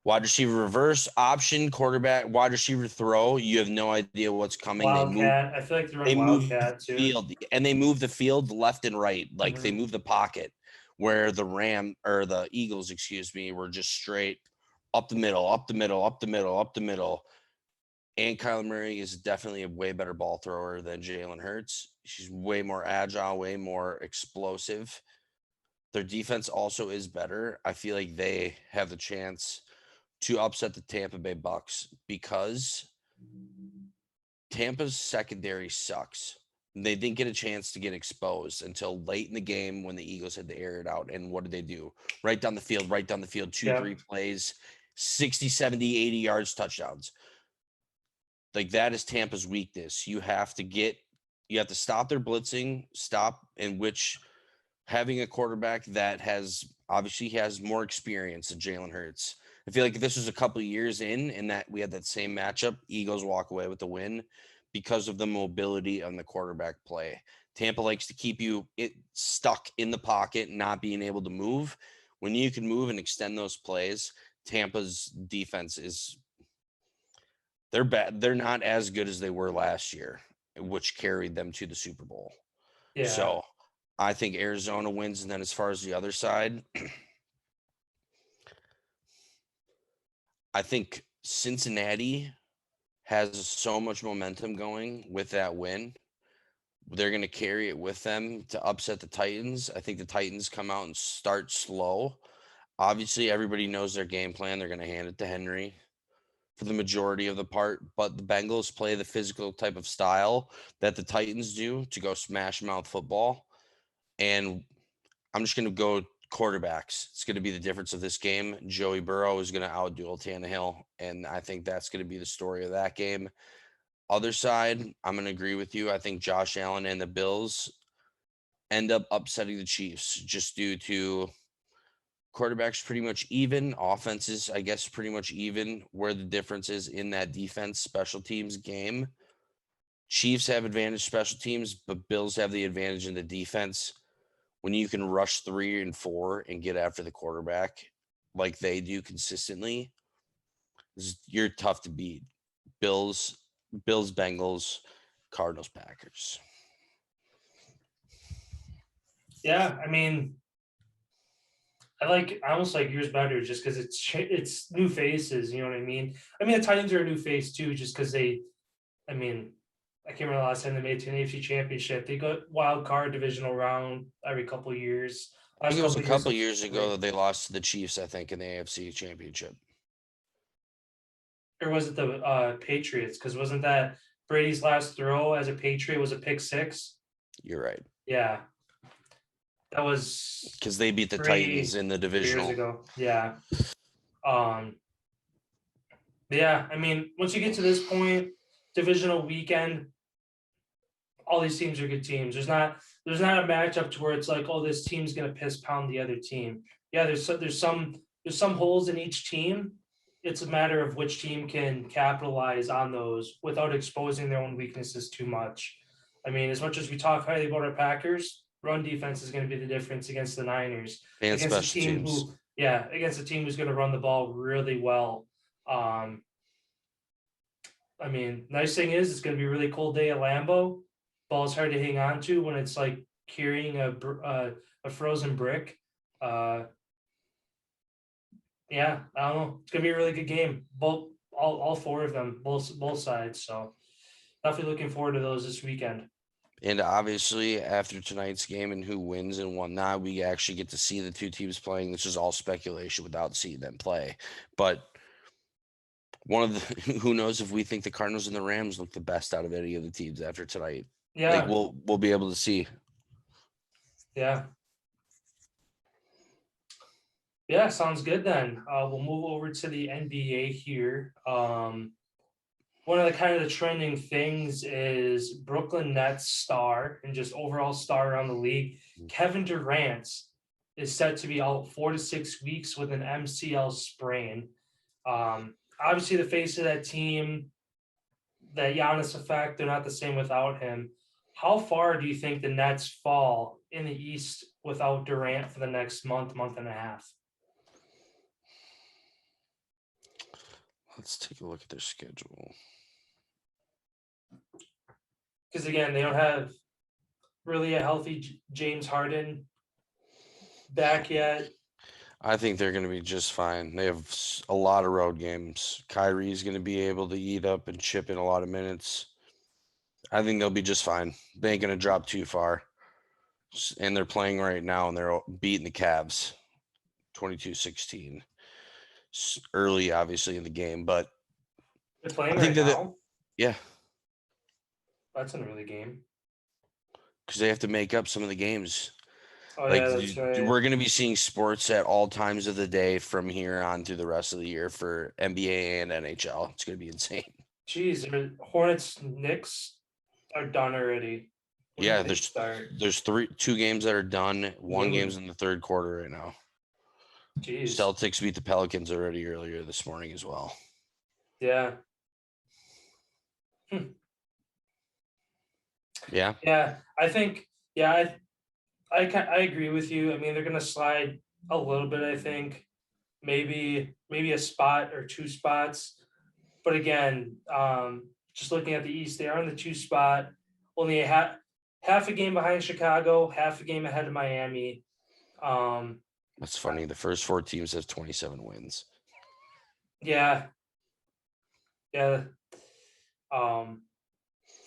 wide receiver reverse, option, quarterback, wide receiver throw. You have no idea what's coming. Wildcat. I feel like they're running Wildcat too. Field, and they move the field left and right. They move the pocket, where the Eagles, were just straight up the middle. And Kyler Murray is definitely a way better ball thrower than Jalen Hurts. She's way more agile, way more explosive. Their defense also is better. I feel like they have the chance to upset the Tampa Bay Bucks because Tampa's secondary sucks. They didn't get a chance to get exposed until late in the game when the Eagles had to air it out. And what did they do? Right down the field, 2-3 plays, 60, 70, 80 yards, touchdowns. That is Tampa's weakness. You have to stop their blitzing, which having a quarterback that has more experience than Jalen Hurts. I feel like if this was a couple of years in and that we had that same matchup, Eagles walk away with the win because of the mobility on the quarterback play. Tampa likes to keep you stuck in the pocket, not being able to move. When you can move and extend those plays, Tampa's defense they're bad. They're not as good as they were last year, which carried them to the Super Bowl. Yeah. So I think Arizona wins. And then as far as the other side, I think Cincinnati has so much momentum going with that win. They're going to carry it with them to upset the Titans. I think the Titans come out and start slow. Obviously, everybody knows their game plan. They're going to hand it to Henry for the majority of the part, but the Bengals play the physical type of style that the Titans do to go smash mouth football. And I'm just going to go quarterbacks. It's going to be the difference of this game. Joey Burrow is going to outduel Tannehill, and I think that's going to be the story of that game. Other side, I'm going to agree with you. I think Josh Allen and the Bills end up upsetting the Chiefs just due to quarterbacks pretty much even, offenses, I guess, pretty much even, where the difference is in that defense special teams game. Chiefs have advantage special teams, but Bills have the advantage in the defense. When you can rush 3 and 4 and get after the quarterback like they do consistently, you're tough to beat. Bills, Bengals, Cardinals, Packers. Yeah, I mean, I almost like yours better just because it's new faces. You know what I mean? I mean, the Titans are a new face too, just because I can't remember the last time they made it to an AFC championship. They go wild card divisional round every couple of years. I think it was a couple of years ago that they lost to the Chiefs, I think, in the AFC championship. Or was it the Patriots? Because wasn't that Brady's last throw as a Patriot was a pick six? You're right. Yeah. That was because they beat the Titans in the divisional. Years ago. Yeah. Yeah, I mean, once you get to this point, divisional weekend, all these teams are good teams. There's there's not a matchup to where it's like, oh, this team's gonna piss pound the other team. Yeah, there's some holes in each team. It's a matter of which team can capitalize on those without exposing their own weaknesses too much. I mean, as much as we talk highly about our Packers, run defense is going to be the difference against the Niners. And Against a special team teams. against a team who's going to run the ball really well. I mean, nice thing is it's going to be a really cold day at Lambeau. Ball's hard to hang on to when it's like carrying a frozen brick. Yeah, I don't know. It's gonna be a really good game. All four of them, both sides. So definitely looking forward to those this weekend. And obviously, after tonight's game and who wins and whatnot, we actually get to see the two teams playing. This is all speculation without seeing them play. But one of the who knows if we think the Cardinals and the Rams look the best out of any of the teams after tonight. Yeah, Like we'll be able to see. yeah. Yeah, sounds good then. We'll move over to the NBA here. One of the kind of the trending things is Brooklyn Nets star and just overall star around the league. Kevin Durant is set to be out 4 to 6 weeks with an MCL sprain. Obviously, the face of that team, that Giannis effect, they're not the same without him. How far do you think the Nets fall in the East without Durant for the next month and a half? Let's take a look at their schedule. Because again, they don't have really a healthy James Harden back yet. I think they're going to be just fine. They have a lot of road games. Kyrie's going to be able to eat up and chip in a lot of minutes. I think they'll be just fine. They ain't going to drop too far. And they're playing right now, and they're beating the Cavs 22-16. Early, obviously, in the game, but They're playing I think right that now. yeah, That's an early game. because they have to make up some of the games. Oh Like yeah, that's right. we're going to be seeing sports at all times of the day from here on through the rest of the year for NBA and NHL. It's going to be insane. Jeez, Hornets Knicks are done already. When Yeah, did they start? there's two games that are done. One Really? game's in the third quarter right now. Jeez. Celtics beat the Pelicans already earlier this morning as well. Yeah. Yeah. Yeah, I think. Yeah, I agree with you. I mean, they're gonna slide a little bit. I think maybe a spot or two spots, but again, just looking at the East, they are in the 2 spot, only half a game behind Chicago, half a game ahead of Miami. That's funny. The first 4 teams have 27 wins. Yeah.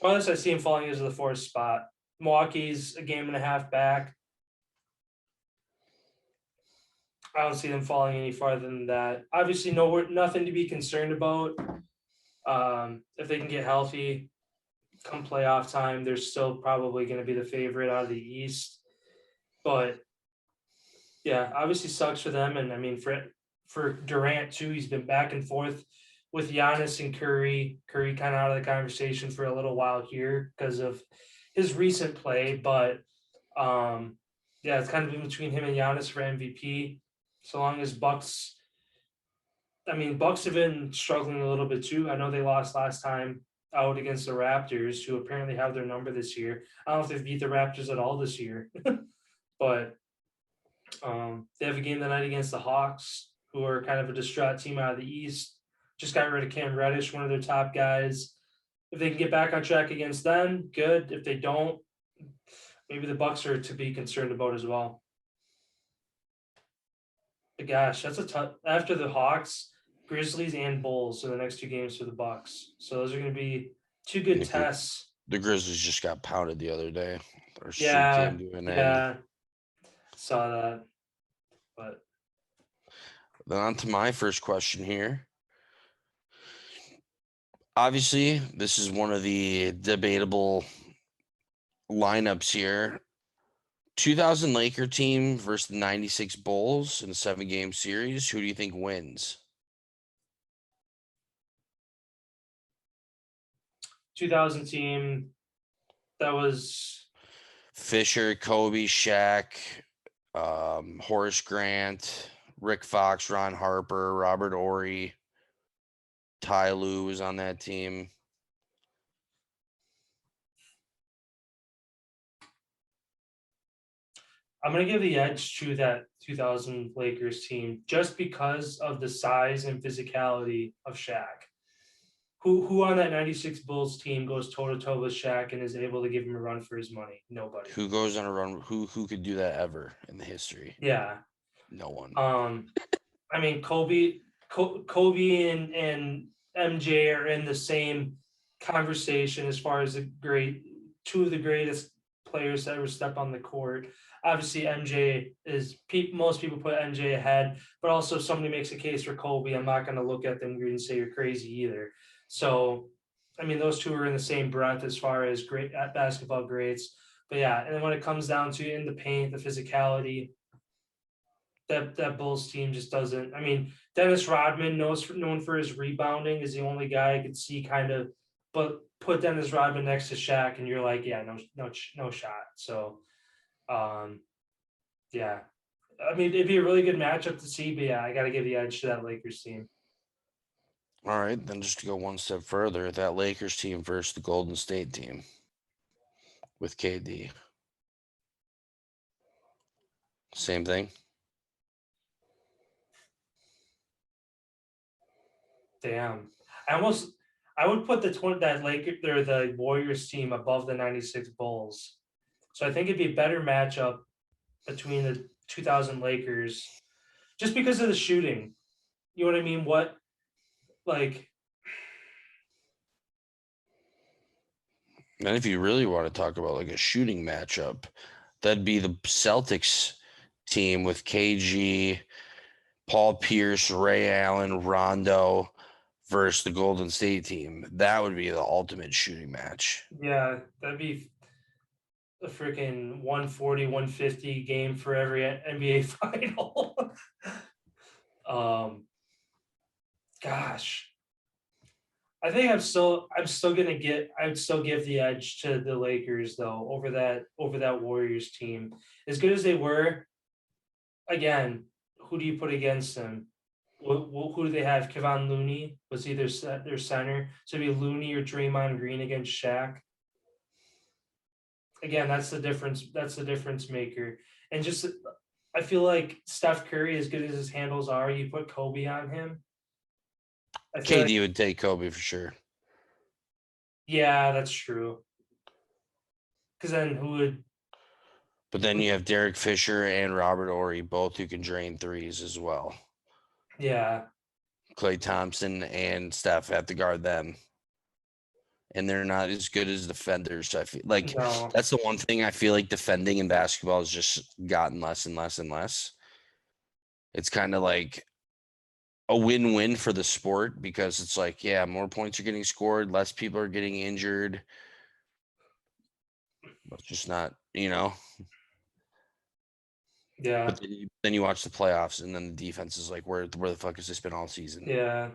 Honestly, I see him falling into the 4th spot. Milwaukee's a game and a half back. I don't see them falling any farther than that. Obviously, nothing to be concerned about. If they can get healthy come playoff time, they're still probably going to be the favorite out of the East. But yeah, obviously sucks for them. And I mean, for Durant too, he's been back and forth with Giannis and Curry. Curry kind of out of the conversation for a little while here because of his recent play. But yeah, it's kind of in between him and Giannis for MVP. So long as Bucks have been struggling a little bit too. I know they lost last time out against the Raptors, who apparently have their number this year. I don't know if they've beat the Raptors at all this year, but they have a game tonight against the Hawks, who are kind of a distraught team out of the East. Just got rid of Cam Reddish, one of their top guys. If they can get back on track against them, good. If they don't, maybe the Bucks are to be concerned about as well. But gosh, that's a tough. After the Hawks, Grizzlies and Bulls are the next 2 games for the Bucks. So those are going to be 2 good tests. The Grizzlies just got pounded the other day. Their streak Yeah, came to an end. yeah, saw that. But Then on to my first question here. Obviously, this is one of the debatable lineups here. 2000 Laker team versus the 96 Bulls in a 7-game series. Who do you think wins? 2000 team, that was Fisher, Kobe, Shaq, Horace Grant, Rick Fox, Ron Harper, Robert Ory, Ty Lue was on that team. I'm going to give the edge to that 2000 Lakers team just because of the size and physicality of Shaq. Who on that 96 Bulls team goes toe-to-toe with Shaq and is able to give him a run for his money? Nobody. Who goes on a run? Who could do that ever in the history? Yeah. No one. I mean, Kobe and MJ are in the same conversation as far as two of the greatest players to ever step on the court. Obviously, MJ is most people put MJ ahead, but also if somebody makes a case for Kobe, I'm not going to look at them and say you're crazy either. So, I mean, those two are in the same breath as far as great at basketball grades. But yeah, and then when it comes down to in the paint, the physicality, that Bulls team just doesn't. I mean, Dennis Rodman known for his rebounding is the only guy I could see kind of, but put Dennis Rodman next to Shaq and you're like, yeah, no shot. So, yeah, I mean, it'd be a really good matchup to see, but yeah, I got to give the edge to that Lakers team. All right, then just to go one step further, that Lakers team versus the Golden State team with KD. Same thing. Damn, I would put the Warriors team above the 96 Bulls. So I think it'd be a better matchup between the 2000 Lakers just because of the shooting. You know what I mean? And if you really want to talk about like a shooting matchup, that'd be the Celtics team with KG, Paul Pierce, Ray Allen, Rondo versus the Golden State team. That would be the ultimate shooting match. Yeah, that'd be a freaking 140, 150 game for every NBA final. Gosh. I think I'd still give the edge to the Lakers though over that Warriors team. As good as they were, again, who do you put against them? Who do they have? Kevon Looney was either their center, so it'd be Looney or Draymond Green against Shaq. Again, that's the difference. That's the difference maker. And just, I feel like Steph Curry, as good as his handles are, you put Kobe on him. KD would take Kobe for sure. Yeah, that's true. Because then who would? But then you have Derek Fisher and Robert Ory, both who can drain threes as well. Yeah. Klay Thompson and Steph have to guard them. And they're not as good as defenders. I feel like that's the one thing I feel like defending in basketball has just gotten less and less and less. It's kind of like a win-win for the sport because it's like, yeah, more points are getting scored, less people are getting injured. But it's just not, Yeah. But then you watch the playoffs and then the defense is like, where the fuck has this been all season? Yeah.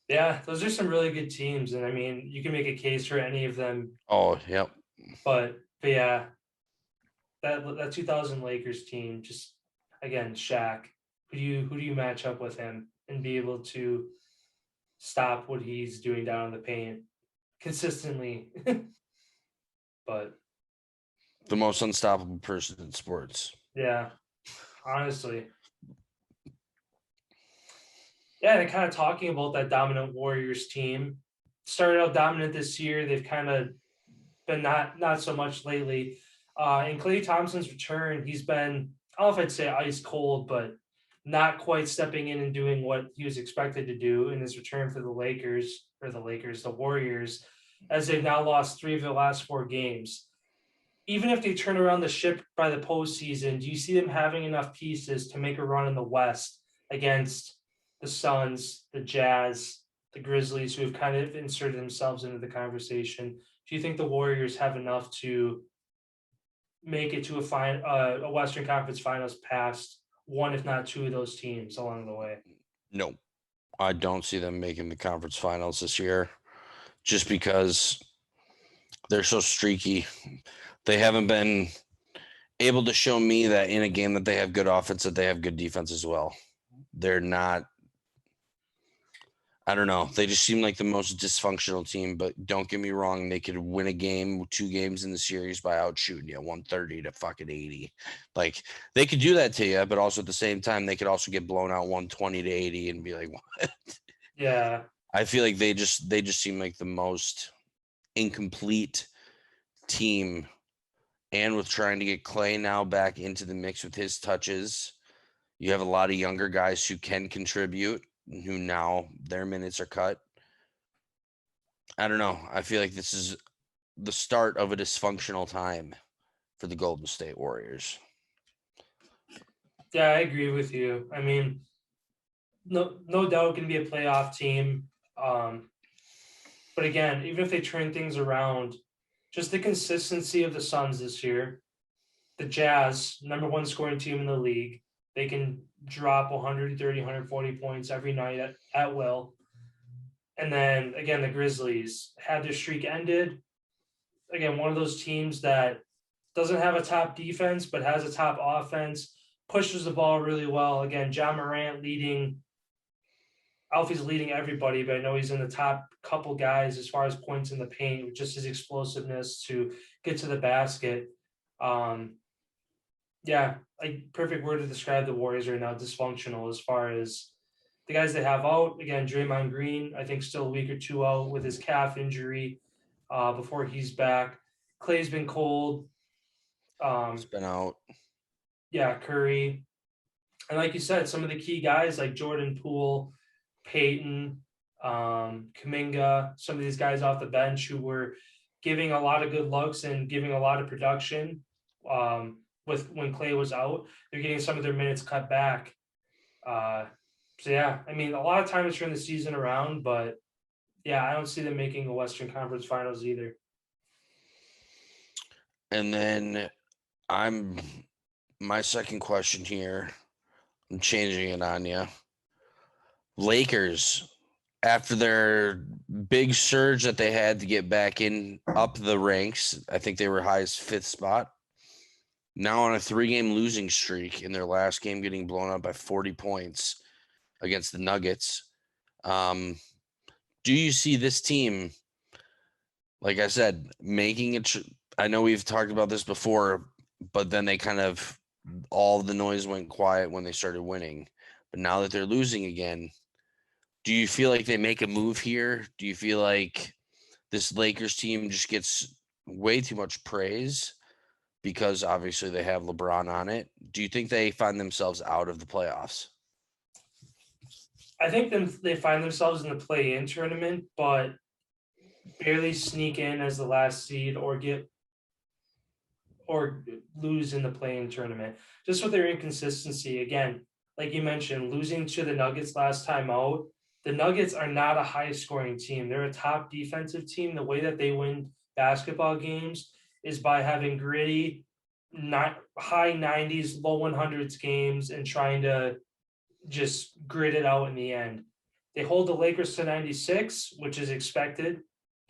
Yeah, those are some really good teams. And I mean, you can make a case for any of them. Oh, yep. But yeah, that 2000 Lakers team, just again, Shaq, who do you match up with him and be able to stop what he's doing down in the paint consistently? But the most unstoppable person in sports. Yeah, honestly. Yeah, and kind of talking about that dominant Warriors team. Started out dominant this year. They've kind of been not so much lately. In Klay Thompson's return, he's been, I don't know if I'd say ice cold, but not quite stepping in and doing what he was expected to do in his return for the Warriors, as they've now lost 3 of their last 4 games. Even if they turn around the ship by the postseason, do you see them having enough pieces to make a run in the West against the Suns, the Jazz, the Grizzlies, who have kind of inserted themselves into the conversation? Do you think the Warriors have enough to make it to a Western Conference Finals past one, if not 2 of those teams along the way? No, I don't see them making the conference finals this year just because They're so streaky. They haven't been able to show me that in a game that they have good offense, that they have good defense as well. They're not, I don't know. They just seem like the most dysfunctional team, but don't get me wrong. They could win a game, 2 games in the series by outshooting you 130 to fucking 80. Like they could do that to you, but also at the same time, they could also get blown out 120 to 80 and be like, what? Yeah. I feel like they just seem like the most incomplete team. And with trying to get Clay now back into the mix with his touches, you have a lot of younger guys who can contribute, who now their minutes are cut. I don't know. I feel like this is the start of a dysfunctional time for the Golden State Warriors. Yeah, I agree with you. I mean, no doubt going to be a playoff team. But again, even if they turn things around, just the consistency of the Suns this year, the Jazz, number 1 scoring team in the league, they can drop 130, 140 points every night at will. And then, again, the Grizzlies had their streak ended. Again, one of those teams that doesn't have a top defense but has a top offense, pushes the ball really well. Again, John Morant Alfie's leading everybody, but I know he's in the top couple guys as far as points in the paint, with just his explosiveness to get to the basket. Yeah, a perfect word to describe the Warriors right now, dysfunctional as far as the guys they have out. Again, Draymond Green, I think still a week or 2 out with his calf injury before he's back. Clay's been cold. It's been out. Yeah, Curry. And like you said, some of the key guys like Jordan Poole, Peyton, Kuminga, some of these guys off the bench who were giving a lot of good looks and giving a lot of production with when Clay was out, they're getting some of their minutes cut back. So yeah, I mean, a lot of time to turn the season around, but yeah, I don't see them making the Western Conference Finals either. And then my second question here, I'm changing it on you. Lakers, after their big surge that they had to get back in up the ranks, I think they were highest 5th spot. Now on a 3-game losing streak in their last game, getting blown up by 40 points against the Nuggets. Do you see this team, like I said, making it? I know we've talked about this before, but then they kind of, all the noise went quiet when they started winning. But now that they're losing again, do you feel like they make a move here? Do you feel like this Lakers team just gets way too much praise because obviously they have LeBron on it? Do you think they find themselves out of the playoffs? I think they find themselves in the play-in tournament, but barely sneak in as the last seed or lose in the play-in tournament. Just with their inconsistency. Again, like you mentioned, losing to the Nuggets last time out, the Nuggets are not a high-scoring team. They're a top defensive team. The way that they win basketball games is by having gritty, high 90s, low 100s games and trying to just grit it out in the end. They hold the Lakers to 96, which is expected.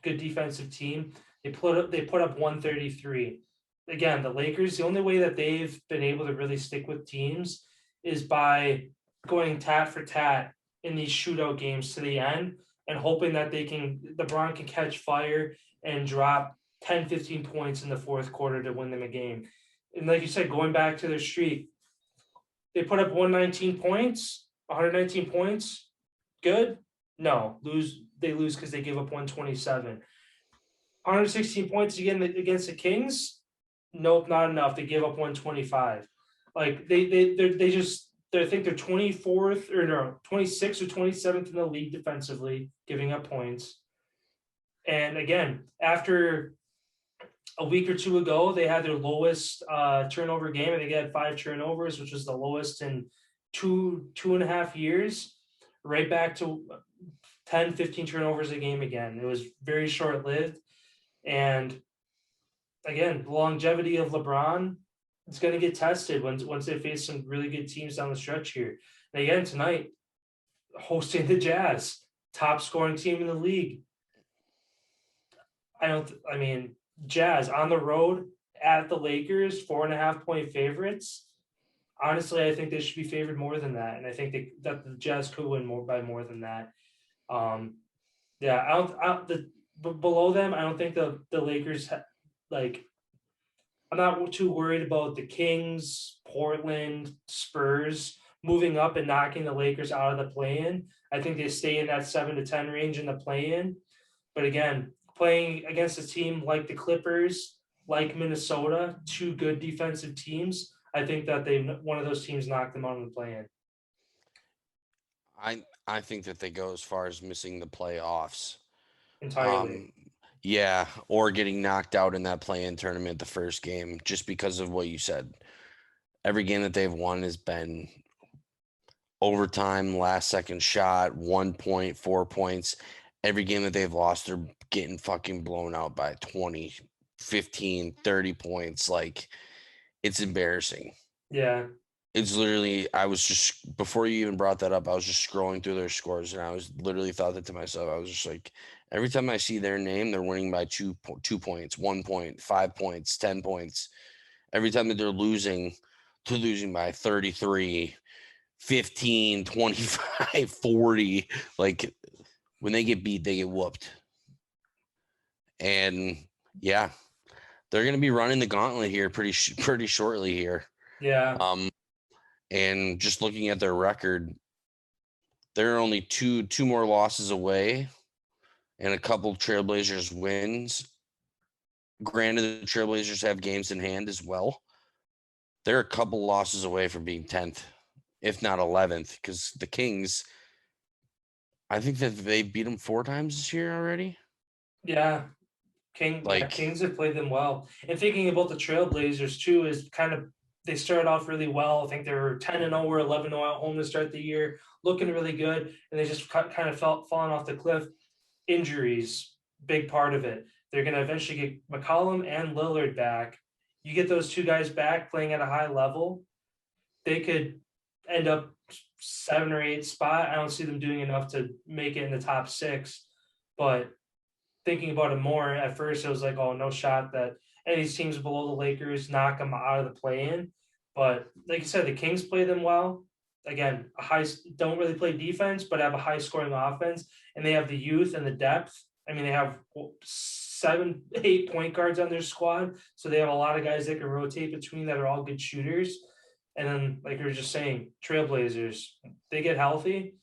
Good defensive team. They put up 133. Again, the Lakers, the only way that they've been able to really stick with teams is by going tat for tat in these shootout games to the end and hoping that LeBron can catch fire and drop 10, 15 points in the 4th quarter to win them a game. And like you said, going back to their streak, they put up 119 points, 119 points. Good? No. They lose because they give up 127. 116 points again against the Kings? Nope, not enough. They give up 125. Like I think they're 24th or no, 26th or 27th in the league defensively, giving up points. And again, after a week or 2 ago, they had their lowest turnover game. I think they had 5 turnovers, which was the lowest in 2.5 years, right back to 10, 15 turnovers a game again. It was very short-lived. And again, the longevity of LeBron, it's going to get tested once they face some really good teams down the stretch here. And again, tonight, hosting the Jazz, top scoring team in the league. Jazz on the road at the Lakers, 4.5-point favorites. Honestly, I think they should be favored more than that, and I think that the Jazz could win by more than that. Yeah, below them, I don't think the Lakers I'm not too worried about the Kings, Portland, Spurs moving up and knocking the Lakers out of the play-in. I think they stay in that 7 to 10 range in the play-in. But again, playing against a team like the Clippers, like Minnesota, two good defensive teams, I think that one of those teams knocked them out of the play-in. I think that they go as far as missing the playoffs. Entirely. Yeah, or getting knocked out in that play-in tournament the first game, just because of what you said. Every game that they've won has been overtime, last second shot, 1 point, 4 points. Every game that they've lost, they're getting fucking blown out by 20, 15, 30 points. Like, it's embarrassing. Yeah. It's literally, before you even brought that up, I was just scrolling through their scores, and I was literally thought that to myself. I was just like, every time I see their name, they're winning by 2 points, 1 point, 5 points, 10 points. Every time that they're losing by 33, 15, 25, 40. Like, when they get beat, they get whooped. And yeah, they're going to be running the gauntlet here pretty shortly here. Yeah. And just looking at their record, they're only two more losses away and a couple Trailblazers wins. Granted, the Trailblazers have games in hand as well. They're a couple losses away from being 10th, if not 11th, because the Kings, I think that they beat them 4 times this year already. Yeah. Kings have played them well. And thinking about the Trailblazers too is kind of, they started off really well. I think they were 10-0 or 11-0 at home to start the year, looking really good, and they just kind of falling off the cliff. Injuries, big part of it. They're going to eventually get McCollum and Lillard back. You get those two guys back playing at a high level, they could end up 7 or 8 spot. I don't see them doing enough to make it in the top 6, but thinking about it more, at first it was like, oh, no shot that any of these teams below the Lakers knock them out of the play-in. But like you said, the Kings play them well. Again, don't really play defense, but have a high-scoring offense, and they have the youth and the depth. I mean, they have 7, 8 point guards on their squad, so they have a lot of guys they can rotate between that are all good shooters. And then, like you were just saying, Trailblazers, they get healthy.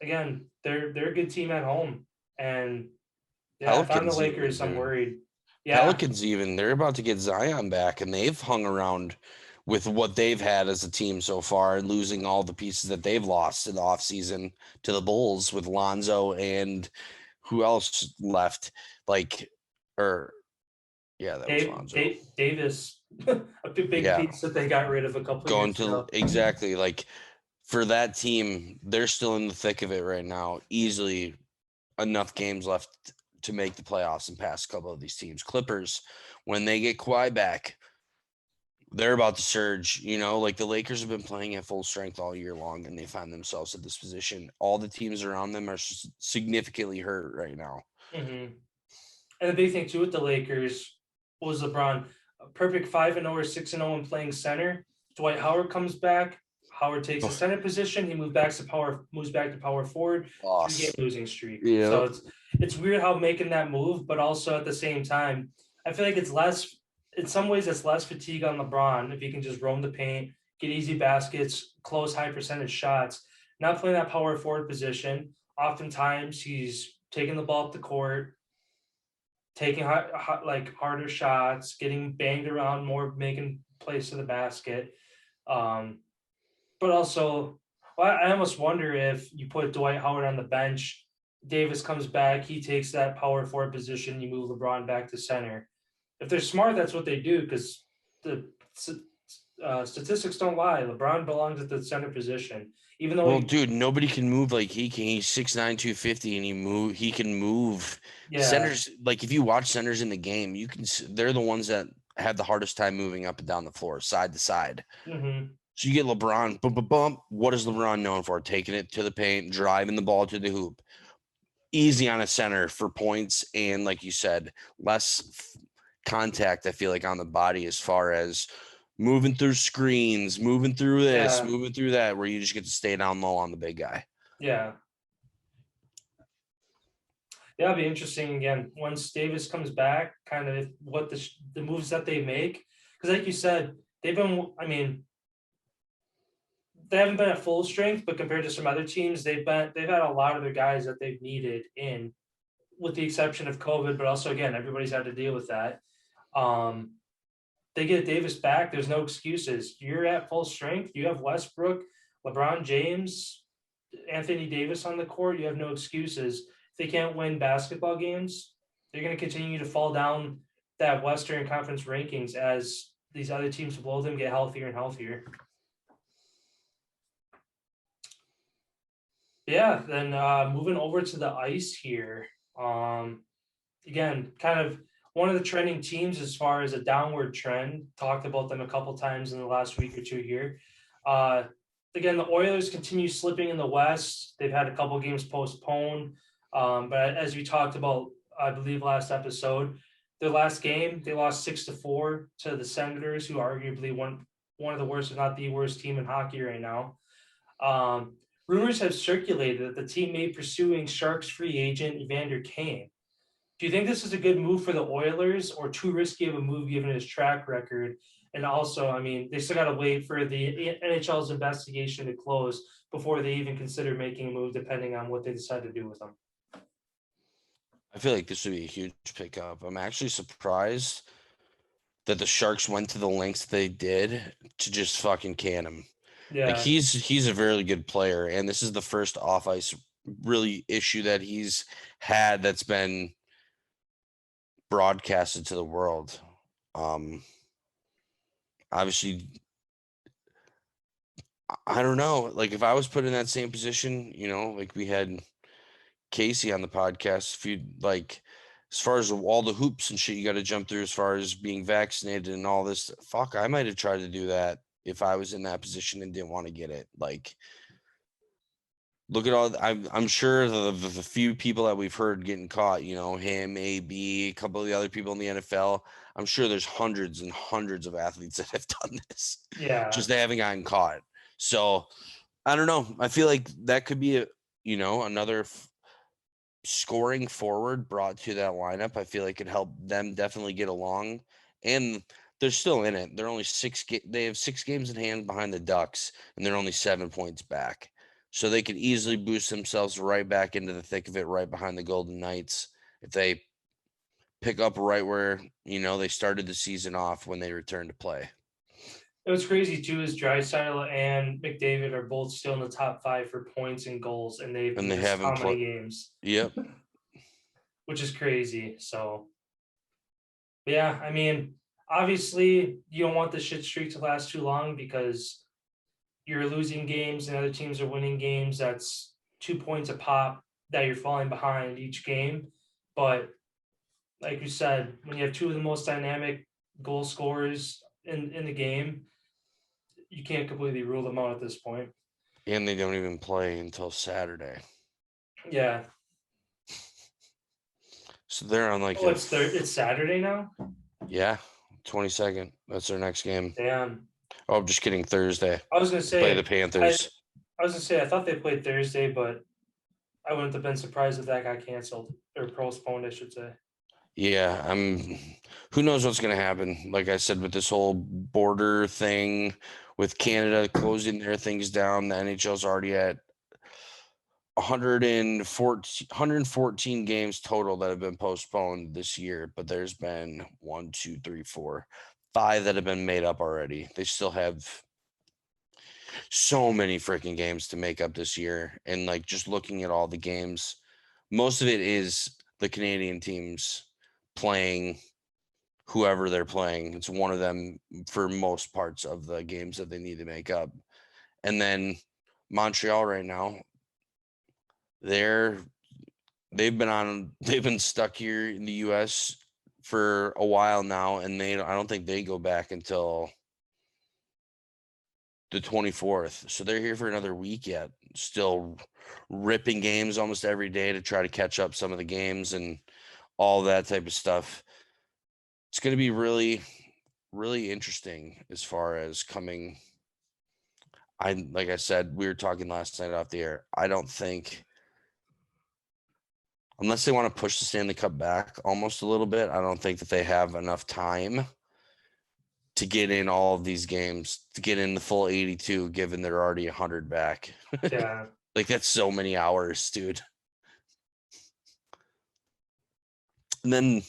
Again, they're a good team at home, and yeah, if I'm the Lakers, I'm worried. Yeah. Pelicans they're about to get Zion back, and they've hung around with what they've had as a team so far and losing all the pieces that they've lost in the offseason to the Bulls with Lonzo and who else left? That was Lonzo. Davis, a big piece that they got rid of a couple of years ago. Exactly. Like, for that team, they're still in the thick of it right now. Easily enough games left to make the playoffs and pass a couple of these teams. Clippers, when they get Kawhi back, they're about to surge. Like the Lakers have been playing at full strength all year long, and they find themselves at this position. All the teams around them are significantly hurt right now. Mm-hmm. And the big thing too with the Lakers was LeBron, a perfect 5-0 or 6-0 and playing center. Dwight Howard comes back. Howard takes the center position. He moves back to power forward. 3-game losing streak. Yeah. So it's weird how making that move, but also at the same time, I feel like it's less. In some ways, it's less fatigue on LeBron if he can just roam the paint, get easy baskets, close high percentage shots. Not playing that power forward position. Oftentimes, he's taking the ball up the court, taking harder shots, getting banged around more, making plays to the basket. But also, I almost wonder if you put Dwight Howard on the bench, Davis comes back, he takes that power forward position, you move LeBron back to center. If they're smart, that's what they do, because the statistics don't lie. LeBron belongs at the center position. Even though nobody can move like he can. He's 6'9", 250, and he can move. Yeah. Centers, like if you watch centers in the game, they're the ones that have the hardest time moving up and down the floor, side to side. Mm-hmm. So you get LeBron, bump. What is LeBron known for? Taking it to the paint, driving the ball to the hoop. easy on a center for points. And like you said, less contact, I feel like, on the body as far as moving through screens, moving through this, Yeah. moving through that, where you just get to stay down low on the big guy. Yeah. Yeah, it'll be interesting again once Davis comes back, kind of what the moves that they make. Because like you said, they've been, I mean, they haven't been at full strength, but compared to some other teams, they've had a lot of their guys that they've needed in, with the exception of COVID, but also again, everybody's had to deal with that. They get Davis back, there's no excuses. You're at full strength, you have Westbrook, LeBron James, Anthony Davis on the court, you have no excuses. If they can't win basketball games, they're going to continue to fall down that Western Conference rankings as these other teams below them get healthier and healthier. Yeah, then moving over to the ice here. Again, kind of one of the trending teams as far as a downward trend. Talked about them a couple times in the last week or two here. Again, the Oilers continue slipping in the West. They've had a couple games postponed. But as we talked about, I believe last episode, their last game, they lost 6-4 to the Senators, who are arguably one of the worst, if not the worst team in hockey right now. Rumors have circulated that the team may be pursuing Sharks free agent Evander Kane. Do you think this is a good move for the Oilers, or too risky of a move given his track record? And also, I mean, they still got to wait for the NHL's investigation to close before they even consider making a move, depending on what they decide to do with him. I feel like this would be a huge pickup. I'm actually surprised that the Sharks went to the lengths they did to just fucking can him. Yeah. Like he's a very good player, and this is the first off ice really issue that he's had that's been broadcasted to the world. Obviously, I don't know. Like, if I was put in that same position, like we had Casey on the podcast, if you like, as far as all the hoops and shit you got to jump through as far as being vaccinated and all this, fuck, I might have tried to do that if I was in that position and didn't want to get it. Like, look at all. I'm sure the few people that we've heard getting caught, him, AB, a couple of the other people in the NFL. I'm sure there's hundreds and hundreds of athletes that have done this. Yeah. Just they haven't gotten caught. So I don't know. I feel like that could be another scoring forward brought to that lineup. I feel like it helped them definitely get along, and they're still in it. They're only they have 6 games in hand behind the Ducks, and they're only 7 points back. So they could easily boost themselves right back into the thick of it, right behind the Golden Knights, if they pick up right where, they started the season off when they returned to play. What's crazy too is Draisaitl and McDavid are both still in the top 5 for points and goals, and they haven't how many games? Yep. Which is crazy. So, yeah, I mean, obviously you don't want the shit streak to last too long because you're losing games and other teams are winning games. That's 2 points a pop that you're falling behind each game. But like you said, when you have 2 of the most dynamic goal scorers in the game, you can't completely rule them out at this point. And they don't even play until Saturday. Yeah. So they're on like it's Saturday now? Yeah, 22nd. That's their next game. Damn. Oh, I'm just kidding. Thursday. I was gonna say play the Panthers. I was gonna say I thought they played Thursday, but I wouldn't have been surprised if that got canceled or postponed, I should say. Yeah, who knows what's going to happen? Like I said, with this whole border thing, with Canada closing their things down, the NHL's already at 114 games total that have been postponed this year. But there's been 1, 2, 3, 4, 5 that have been made up already. They still have so many freaking games to make up this year. And like, just looking at all the games, most of it is the Canadian teams playing whoever they're playing. It's one of them for most parts of the games that they need to make up. And then Montreal right now, they've been stuck here in the US for a while now, and I don't think they go back until the 24th. So they're here for another week yet. Still ripping games almost every day to try to catch up some of the games and all that type of stuff. It's going to be really, really interesting as far as coming. Like I said, we were talking last night off the air. I don't think, unless they want to push the Stanley Cup back almost a little bit, I don't think that they have enough time to get in all of these games, to get in the full 82, given they're already 100 back. Yeah. Like, that's so many hours, dude. And then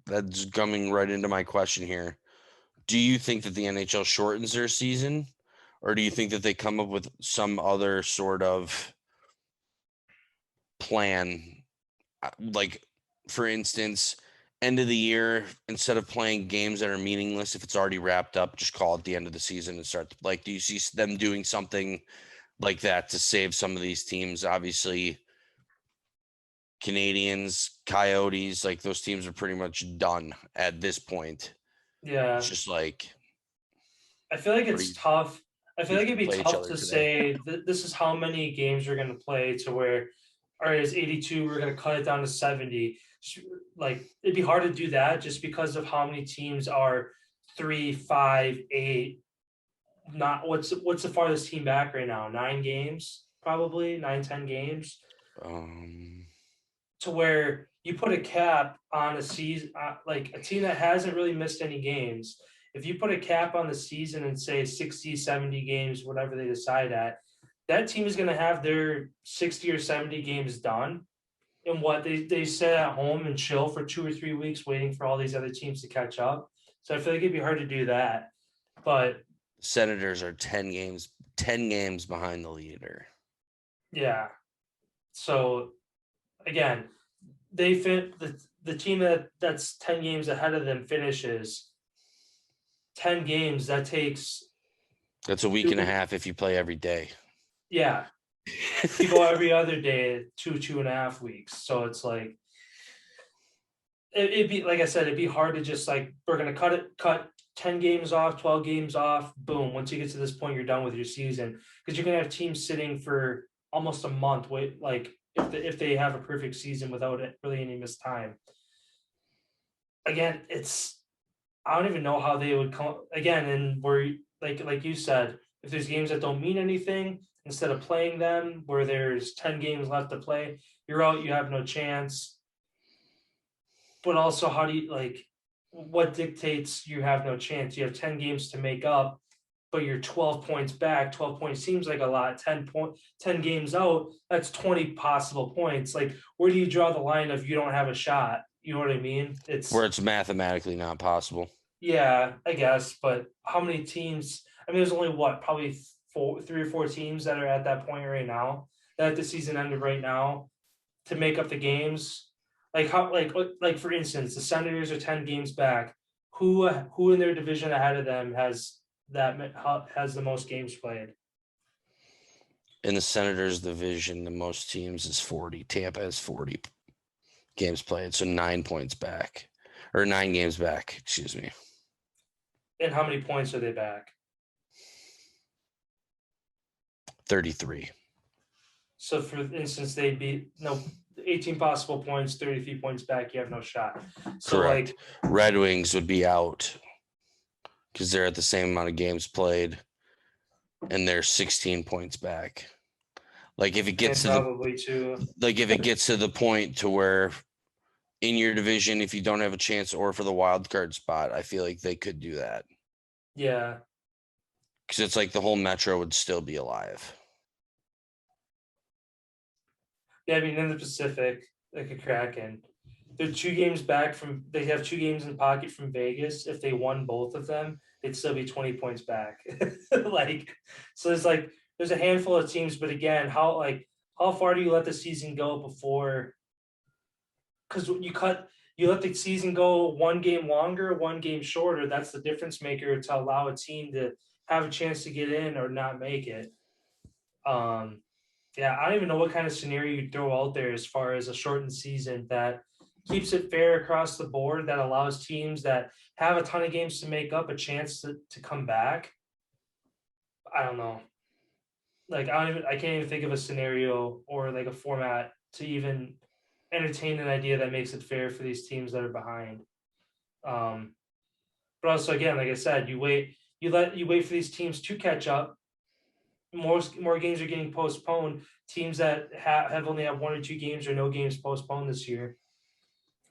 that's coming right into my question here. Do you think that the NHL shortens their season, or do you think that they come up with some other sort of plan? Like, for instance, end of the year, instead of playing games that are meaningless, if it's already wrapped up, just call it the end of the season and start. Like, do you see them doing something like that to save some of these teams? Obviously, Canadians, Coyotes, like those teams are pretty much done at this point. Yeah. It's just like, I feel like it's tough. I feel like it'd be play each tough other to today. say that this is how many games we're going to play to where, all right, it's 82, we're going to cut it down to 70. Like, it'd be hard to do that just because of how many teams are 3, 5, 8. Not what's the farthest team back right now? 9 games, probably 9, 10 games. To where you put a cap on a season, like a team that hasn't really missed any games. If you put a cap on the season and say 60, 70 games, whatever they decide at, that team is going to have their 60 or 70 games done. And what they sit at home and chill for 2 or 3 weeks waiting for all these other teams to catch up. So I feel like it'd be hard to do that. But Senators are 10 games behind the leader. Yeah. So again, they fit the team that's 10 games ahead of them finishes 10 games. That's a week and a half if you play every day. Yeah. If you go every other day, 2.5 weeks. So it's like it'd be, like I said, it'd be hard to just like, we're gonna cut 10 games off, 12 games off, boom. Once you get to this point, you're done with your season. Because you're gonna have teams sitting for almost a month. Wait, like if they have a perfect season without it really any missed time. Again, I don't even know how they would come again. And where like you said, if there's games that don't mean anything, instead of playing them where there's 10 games left to play, you're out, you have no chance. But also, how do you what dictates you have no chance? You have 10 games to make up, but you're 12 points back. 12 points seems like a lot. 10 games out, that's 20 possible points. Like, where do you draw the line of you don't have a shot? You know what I mean? It's where it's mathematically not possible. Yeah, I guess. But how many teams? I mean, there's only probably 3 or 4 teams that are at that point right now, that the season ended right now, to make up the games. Like for instance, the Senators are 10 games back. Who in their division ahead of them has the most games played? In the Senators division, the most teams is 40. Tampa has 40 games played, so 9 points back, or 9 games back, excuse me. And how many points are they back? 33. So for instance, they'd be 18 possible points, 33 points back, you have no shot. So correct. Red Wings would be out because they're at the same amount of games played and they're 16 points back. Like, if it gets if it gets to the point to where in your division, if you don't have a chance or for the wild card spot, I feel like they could do that. Yeah. Because it's like the whole Metro would still be alive. Yeah, I mean, in the Pacific, like a Kraken, they're 2 games back from. They have 2 games in pocket from Vegas. If they won both of them, they'd still be 20 points back. So there's a handful of teams, but again, how far do you let the season go before? Because you let the season go 1 game longer, 1 game shorter. That's the difference maker to allow a team to have a chance to get in or not make it. Yeah, I don't even know what kind of scenario you throw out there as far as a shortened season that keeps it fair across the board, that allows teams that have a ton of games to make up a chance to come back. I don't know. Like I can't even think of a scenario or like a format to even entertain an idea that makes it fair for these teams that are behind. But also, again, like I said, you wait for these teams to catch up. More games are getting postponed. Teams that have only had 1 or 2 games or no games postponed this year,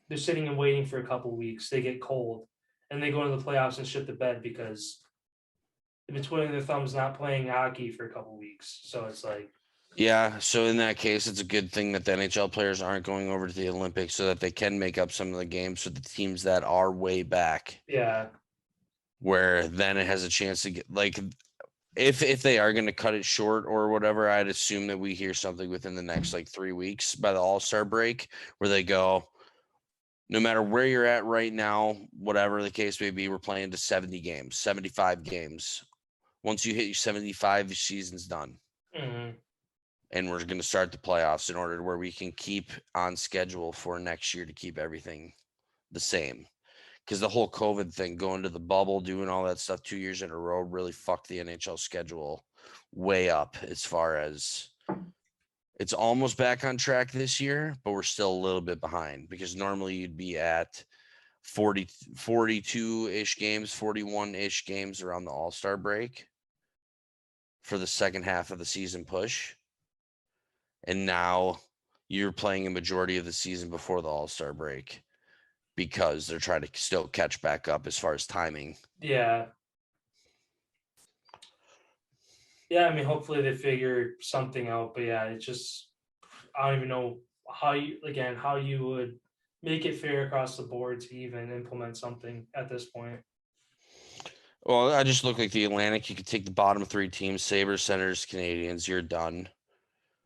they're sitting and waiting for a couple weeks. They get cold, and they go into the playoffs and shit the bed because they've been twiddling their thumbs not playing hockey for a couple weeks. So it's like, Yeah, so in that case, it's a good thing that the NHL players aren't going over to the Olympics so that they can make up some of the games for the teams that are way back, yeah, where then it has a chance to get like if they are going to cut it short or whatever, I'd assume that we hear something within the next like 3 weeks by the All-Star break where they go, no matter where you're at right now, whatever the case may be, we're playing to 70 games, 75 games. Once you hit your 75, the season's done. mhm. And we're going to start the playoffs in order to where we can keep on schedule for next year to keep everything the same. Because the whole COVID thing, going to the bubble, doing all that stuff 2 years in a row really fucked the NHL schedule way up as far as it's almost back on track this year, but we're still a little bit behind because normally you'd be at 42-ish games, 41-ish games around the All-Star break for the second half of the season push. And now you're playing a majority of the season before the All-Star break because they're trying to still catch back up as far as timing. Yeah. Yeah, I mean, hopefully they figure something out. But yeah, it's just I don't even know how you would make it fair across the board to even implement something at this point. Well, I just look like the Atlantic. You could take the bottom 3 teams, Sabres, Senators, Canadians, you're done.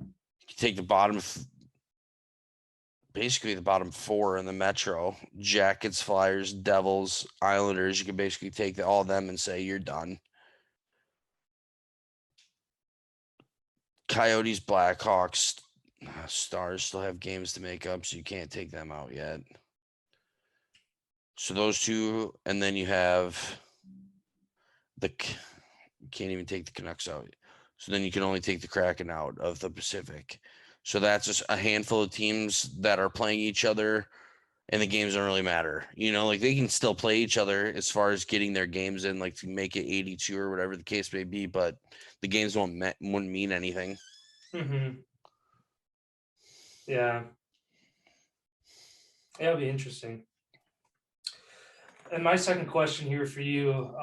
You could take basically the bottom 4 in the Metro, Jackets, Flyers, Devils, Islanders. You can basically take all of them and say you're done. Coyotes, Blackhawks, Stars still have games to make up, so you can't take them out yet. So those 2, and then you have you can't even take the Canucks out. So then you can only take the Kraken out of the Pacific. So that's just a handful of teams that are playing each other, and the games don't really matter. Like they can still play each other as far as getting their games in, like to make it 82 or whatever the case may be, but the games wouldn't mean anything. Mm-hmm. Yeah. It'll be interesting. And my second question here for you,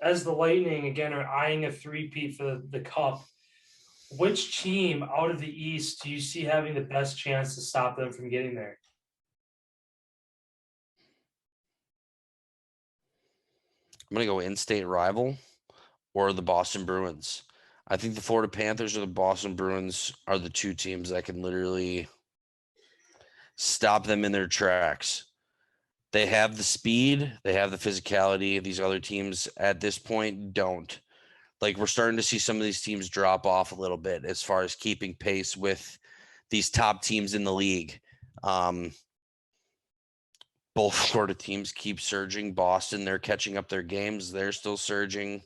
as the Lightning again are eyeing a three-peat for the Cup, which team out of the East do you see having the best chance to stop them from getting there? I'm going to go in-state rival or the Boston Bruins. I think the Florida Panthers or the Boston Bruins are the 2 teams that can literally stop them in their tracks. They have the speed, they have the physicality. These other teams at this point don't. Like we're starting to see some of these teams drop off a little bit as far as keeping pace with these top teams in the league. Both Florida teams keep surging. Boston, they're catching up their games. They're still surging.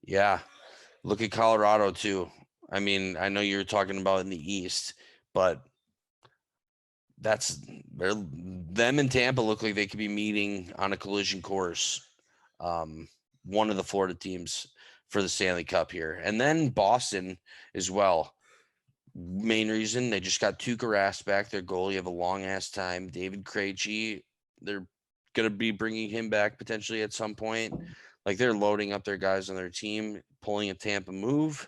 Yeah. Look at Colorado too. I mean, I know you're talking about in the East, but them and Tampa look like they could be meeting on a collision course. One of the Florida teams for the Stanley Cup here. And then Boston as well. Main reason, they just got Tuukka Rask back, their goalie of a long ass time. David Krejci, they're going to be bringing him back potentially at some point. Like they're loading up their guys on their team, pulling a Tampa move.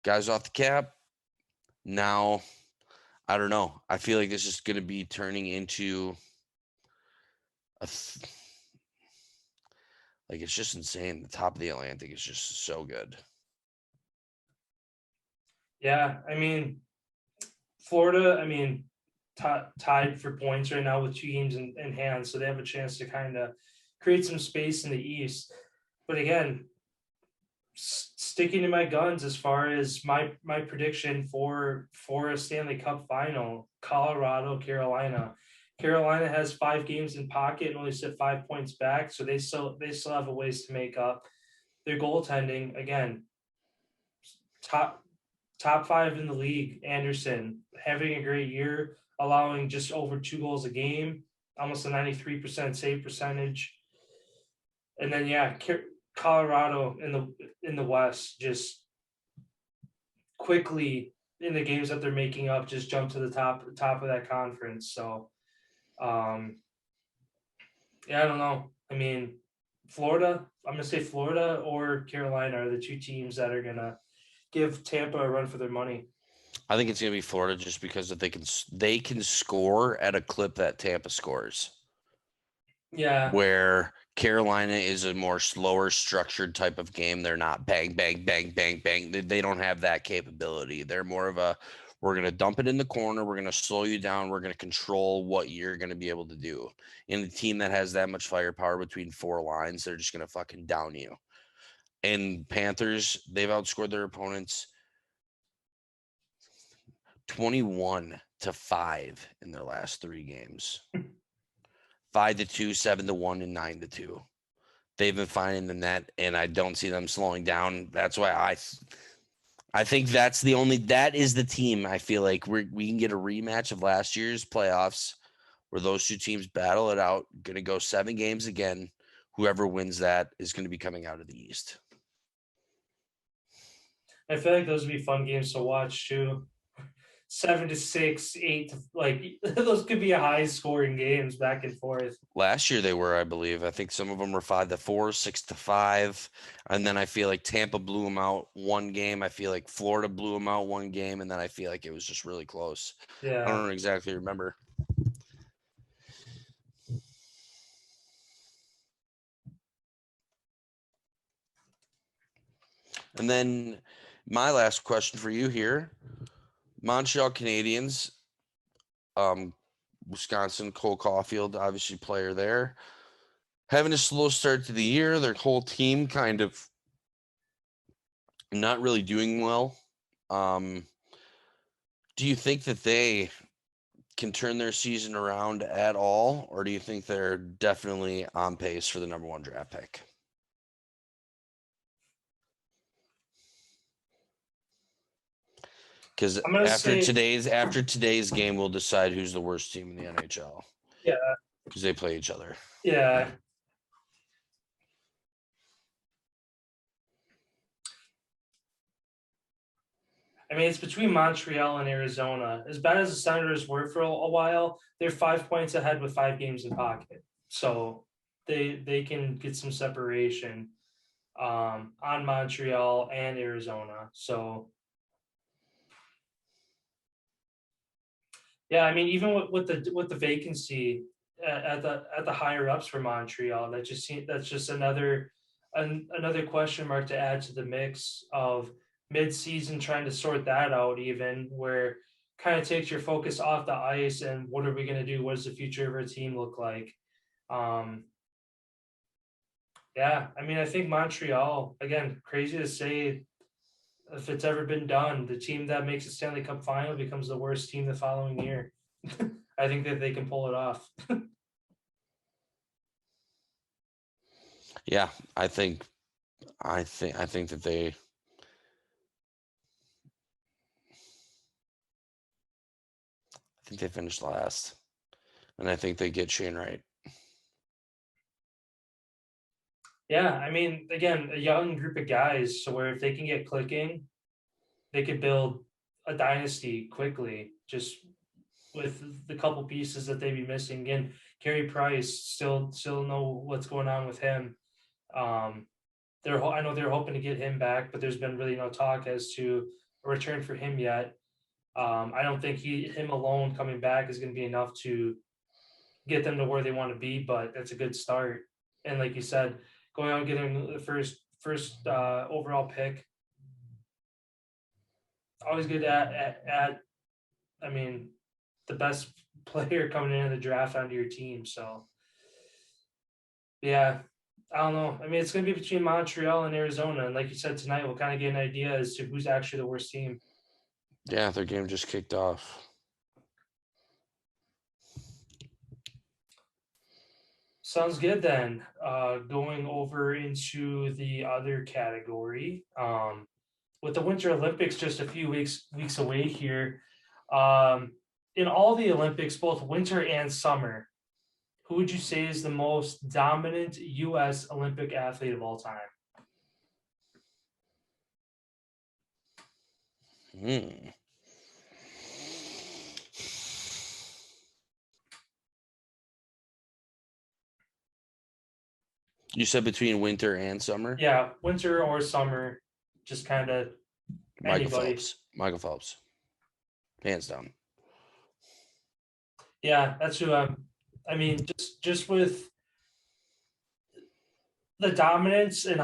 Guys off the cap. Now, I don't know. I feel like this is going to be turning into it's just insane. The top of the Atlantic is just so good. Yeah, I mean, Florida, tied for points right now with 2 games in hand, so they have a chance to kind of create some space in the East. But again, sticking to my guns as far as my prediction for a Stanley Cup final, Colorado, Carolina. Carolina has 5 games in pocket and only sit 5 points back, so they still have a ways to make up. Their goaltending, again, top 5 in the league. Anderson having a great year, allowing just over 2 goals a game, almost a 93% save percentage. And then Colorado in the West just quickly in the games that they're making up just jump to the top of that conference. So I don't know. I mean, Florida, I'm gonna say Florida or Carolina are the 2 teams that are gonna give Tampa a run for their money. I think it's going to be Florida just because if they can score at a clip that Tampa scores. Yeah. Where Carolina is a more slower structured type of game. They're not bang, bang, bang, bang, bang. They don't have that capability. They're more of a, we're going to dump it in the corner. We're going to slow you down. We're going to control what you're going to be able to do. In a team that has that much firepower between 4 lines, they're just going to fucking down you. And Panthers, they've outscored their opponents 21-5 in their last 3 games. 5-2, 7-1, and 9-2. They've been finding the net, and I don't see them slowing down. That's why I think that is the team. I feel like we can get a rematch of last year's playoffs where those 2 teams battle it out. Going to go 7 games again. Whoever wins that is going to be coming out of the East. I feel like those would be fun games to watch too. 7-6, 8 to, like those could be high scoring games back and forth. Last year they were, I believe. I think some of them were 5-4, 6-5, and then I feel like Tampa blew them out 1 game. I feel like Florida blew them out 1 game, and then I feel like it was just really close. Yeah, I don't exactly remember. And then my last question for you here. Montreal Canadiens, Wisconsin, Cole Caulfield, obviously player there. Having a slow start to the year, their whole team kind of not really doing well. Do you think that they can turn their season around at all, or do you think they're definitely on pace for the number 1 draft pick? Because after today's game, we'll decide who's the worst team in the NHL. Yeah, because they play each other. Yeah. I mean, it's between Montreal and Arizona. As bad as the Senators were for a while, they're 5 points ahead with 5 games in pocket. So they can get some separation on Montreal and Arizona. So yeah, I mean, even with the vacancy at the higher ups for Montreal, that's just another question mark to add to the mix of mid-season trying to sort that out, even where kind of takes your focus off the ice and what are we going to do? What does the future of our team look like? Yeah, I mean, I think Montreal, again, crazy to say, if it's ever been done, the team that makes a Stanley Cup final becomes the worst team the following year. I think that they can pull it off. Yeah, I think that they. I think they finished last, and I think they get Shane Wright. Yeah, I mean, again, a young group of guys, so where if they can get clicking, they could build a dynasty quickly, just with the couple pieces that they'd be missing. Again, Carey Price, still know what's going on with him. I know they're hoping to get him back, but there's been really no talk as to a return for him yet. I don't think him alone coming back is going to be enough to get them to where they want to be, but that's a good start. And like you said, going out and getting the first overall pick, always good at I mean, the best player coming into the draft onto your team. So yeah, I don't know. I mean, it's going to be between Montreal and Arizona. And like you said, tonight we'll kind of get an idea as to who's actually the worst team. Yeah, their game just kicked off. Sounds good then. Going over into the other category, with the Winter Olympics just a few weeks away here, in all the Olympics, both winter and summer, who would you say is the most dominant U.S. Olympic athlete of all time? You said between winter and summer? Yeah, winter or summer, just kind of Michael anybody. Phelps. Michael Phelps. Hands down. Yeah, that's who I mean, just with the dominance and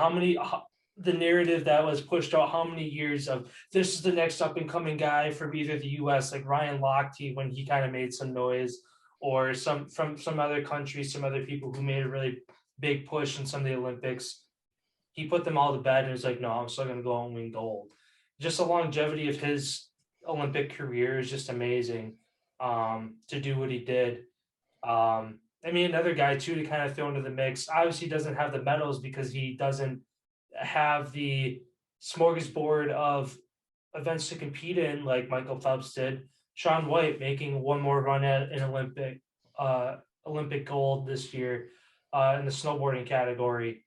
the narrative that was pushed out, how many years of this is the next up and coming guy from either the U.S. like Ryan Lochte when he kind of made some noise, or some from some other countries, some other people who made a really big push in some of the Olympics. He put them all to bed and was like, no, I'm still going to go and win gold. Just the longevity of his Olympic career is just amazing, to do what he did. I mean, another guy too to kind of throw into the mix. Obviously, he doesn't have the medals because he doesn't have the smorgasbord of events to compete in like Michael Phelps did. Shaun White making one more run at an Olympic gold this year, in the snowboarding category.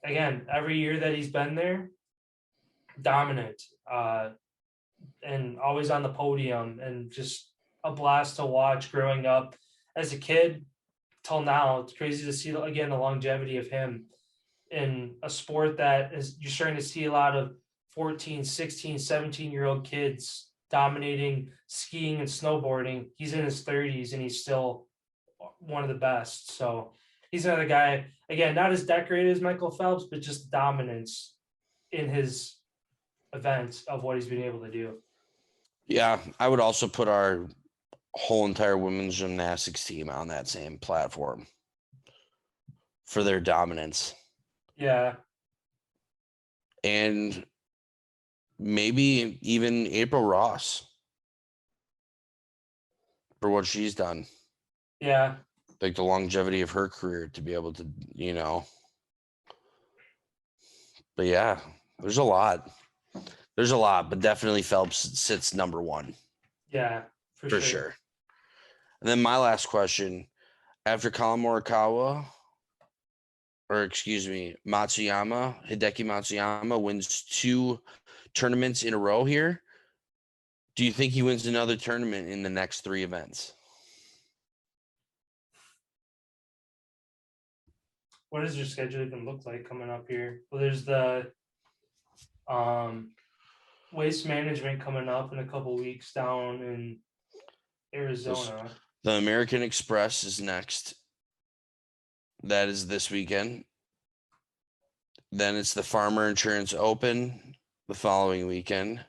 Again, every year that he's been there, dominant, and always on the podium, and just a blast to watch growing up as a kid till now. It's crazy to see again the longevity of him in a sport that is you're starting to see a lot of 14, 16, 17-year-old kids dominating skiing and snowboarding. He's in his 30s and he's still one of the best. So he's another guy, again, not as decorated as Michael Phelps, but just dominance in his event of what he's been able to do. Yeah, I would also put our whole entire women's gymnastics team on that same platform for their dominance. Yeah. And maybe even April Ross for what she's done. Yeah. Like the longevity of her career to be able to, But yeah, there's a lot. But definitely Phelps sits number one. Yeah, for sure. And then my last question, after Collin Morikawa, Hideki Matsuyama wins 2 tournaments in a row here, do you think he wins another tournament in the next 3 events? What does your schedule even look like coming up here? Well, there's the Waste Management coming up in a couple weeks down in Arizona. The American Express is next. That is this weekend. Then it's the Farmer Insurance Open the following weekend.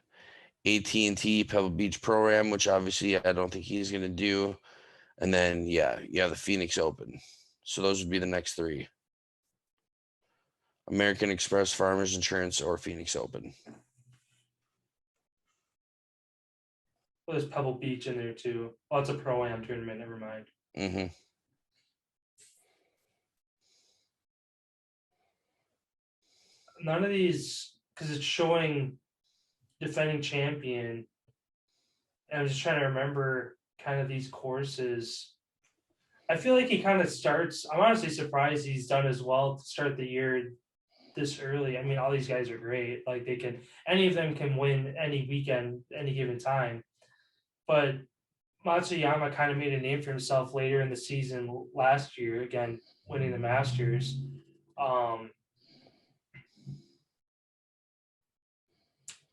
AT&T Pebble Beach Pro-Am, which obviously I don't think he's going to do. And then, the Phoenix Open. So those would be the next 3. American Express, Farmers Insurance, or Phoenix Open. Well, there's Pebble Beach in there too. Oh, it's a Pro-Am tournament. Never mind. Mm-hmm. None of these, because it's showing defending champion. And I'm just trying to remember kind of these courses. I feel like he kind of starts. I'm honestly surprised he's done as well to start the year this early. I mean, all these guys are great. Like any of them can win any weekend, any given time. But Matsuyama kind of made a name for himself later in the season last year, again, winning the Masters.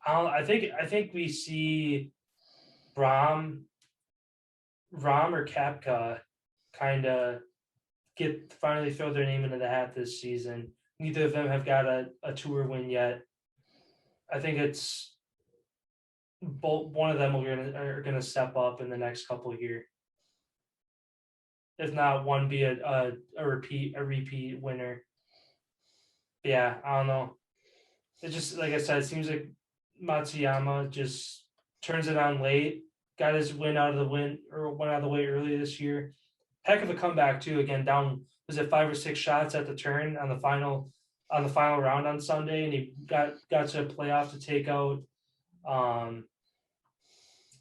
I think we see Rahm or Koepka kind of finally throw their name into the hat this season. Neither of them have got a tour win yet. I think it's both. One of them are gonna step up in the next couple of years. If not, one be a repeat winner. But yeah, I don't know. It just, like I said, it seems like Matsuyama just turns it on late. Got his win out of the way early this year. heck of a comeback too. Again, down was it 5 or 6 shots at the turn on the final round on Sunday, and he got to a playoff to take out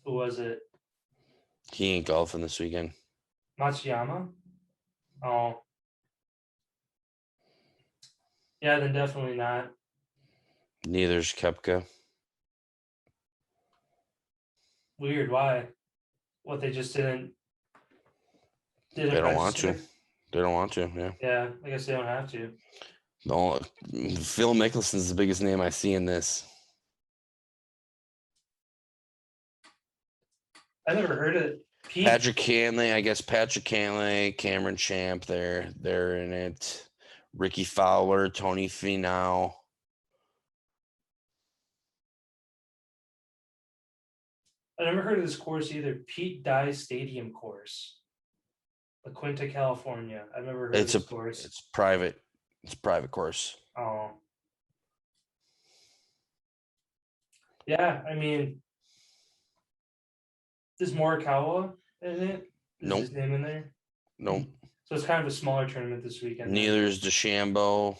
who was it? He ain't golfing this weekend. Matsuyama? Oh. Yeah, then definitely not. Neither's Koepka. Weird, why? What, they just didn't They don't want register? to. They don't want to, yeah. Yeah, I guess they don't have to. No, Phil Mickelson's the biggest name I see in this. I never heard it. Pete, Patrick Cantlay, I guess Patrick Cantlay, Cameron Champ, they're in it. Ricky Fowler, Tony Finau. I never heard of this course either. Pete Dye Stadium course. La Quinta, California. I've never heard of this course. It's private. It's a private course. Oh. Yeah, I mean, is Morikawa in it? Is Nope. his name in there? Nope. So it's kind of a smaller tournament this weekend. Neither is DeChambeau.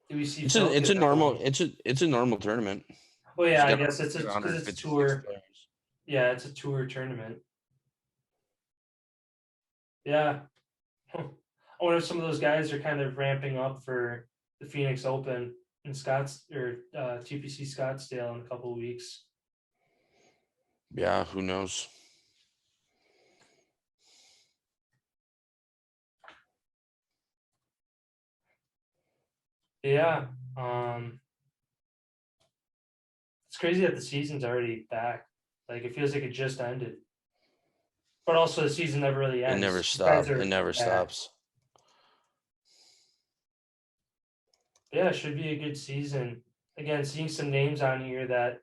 Do we see? It's a normal tournament. Well, yeah, I It's got guess it's because it's 156 tour. players. Yeah, it's a tour tournament. Yeah. I wonder if some of those guys are kind of ramping up for the Phoenix Open in TPC Scottsdale in a couple of weeks. Yeah, who knows? Yeah. It's crazy that the season's already back. Like, it feels like it just ended. But also the season never really ends. It never Guys stops. are It never back. stops. Yeah, it should be a good season. Again, seeing some names on here that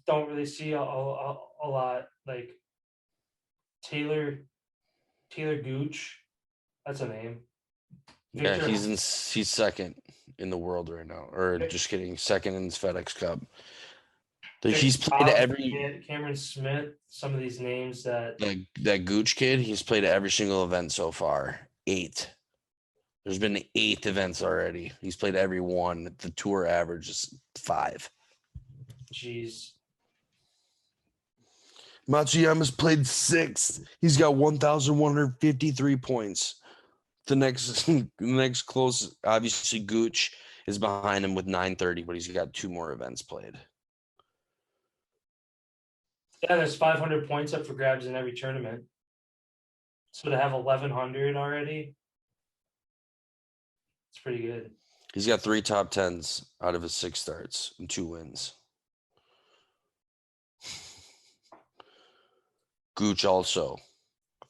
don't really see a lot, like Taylor Gooch. That's a name. Yeah, Victor- he's second in the world right now. Or just kidding, second in this FedEx Cup. He's played every Cameron Smith, some of these names that that Gooch kid, he's played every single event so far. 8. There's been 8 events already. He's played every one. The tour average is 5. Jeez. Matsuyama's played 6. He's got 1,153 points. The next close, obviously Gooch is behind him with 930, but he's got 2 more events played. Yeah, there's 500 points up for grabs in every tournament. So to have 1,100 already, it's pretty good. He's got 3 top 10s out of his 6 starts and 2 wins. Gooch also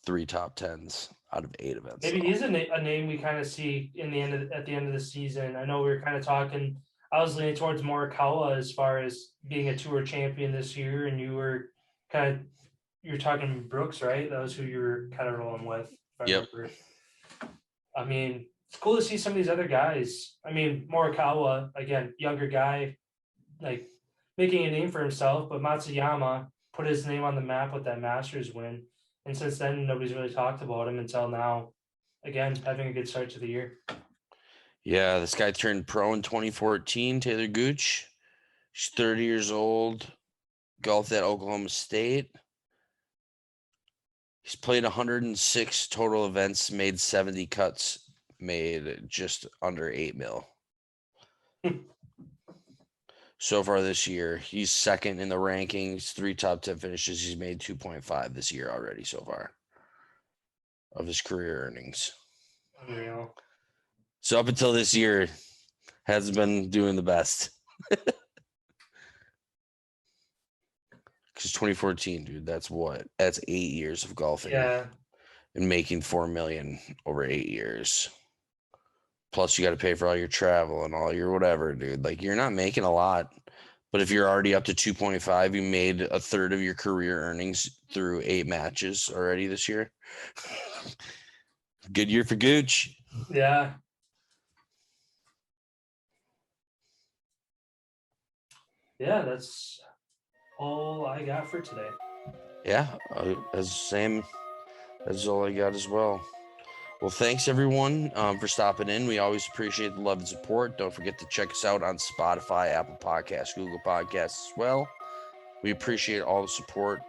3 top 10s out of 8 events. Maybe he's a name we kind of see at the end of the season. I know we were kind of talking. I was leaning towards Morikawa as far as being a tour champion this year, and you were talking Brooks, right? That was who you were kind of rolling with. Yep. I mean, it's cool to see some of these other guys. I mean, Morikawa, again, younger guy, like making a name for himself, but Matsuyama put his name on the map with that Masters win. And since then, nobody's really talked about him until now. Again, having a good start to the year. Yeah, this guy turned pro in 2014, Taylor Gooch. He's 30 years old, golfed at Oklahoma State. He's played 106 total events, made 70 cuts, made just under 8 mil. So far this year, he's second in the rankings, 3 top 10 finishes. He's made 2.5 this year already so far of his career earnings. Unreal. So up until this year, hasn't been doing the best. Because 2014, dude, that's 8 years of golfing. Yeah. And making $4 million over 8 years. Plus, you got to pay for all your travel and all your whatever, dude. Like, you're not making a lot. But if you're already up to 2.5, you made a third of your career earnings through 8 matches already this year. Good year for Gooch. Yeah. Yeah, that's all I got for today. Yeah, that's all I got as well. Well, thanks everyone for stopping in. We always appreciate the love and support. Don't forget to check us out on Spotify, Apple Podcasts, Google Podcasts as well. We appreciate all the support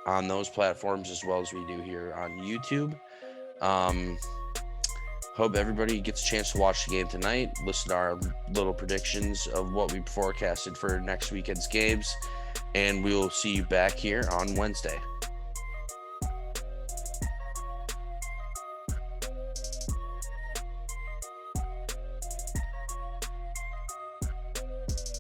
on those platforms as well as we do here on YouTube. Hope everybody gets a chance to watch the game tonight, listen to our little predictions of what we forecasted for next weekend's games, and we will see you back here on Wednesday.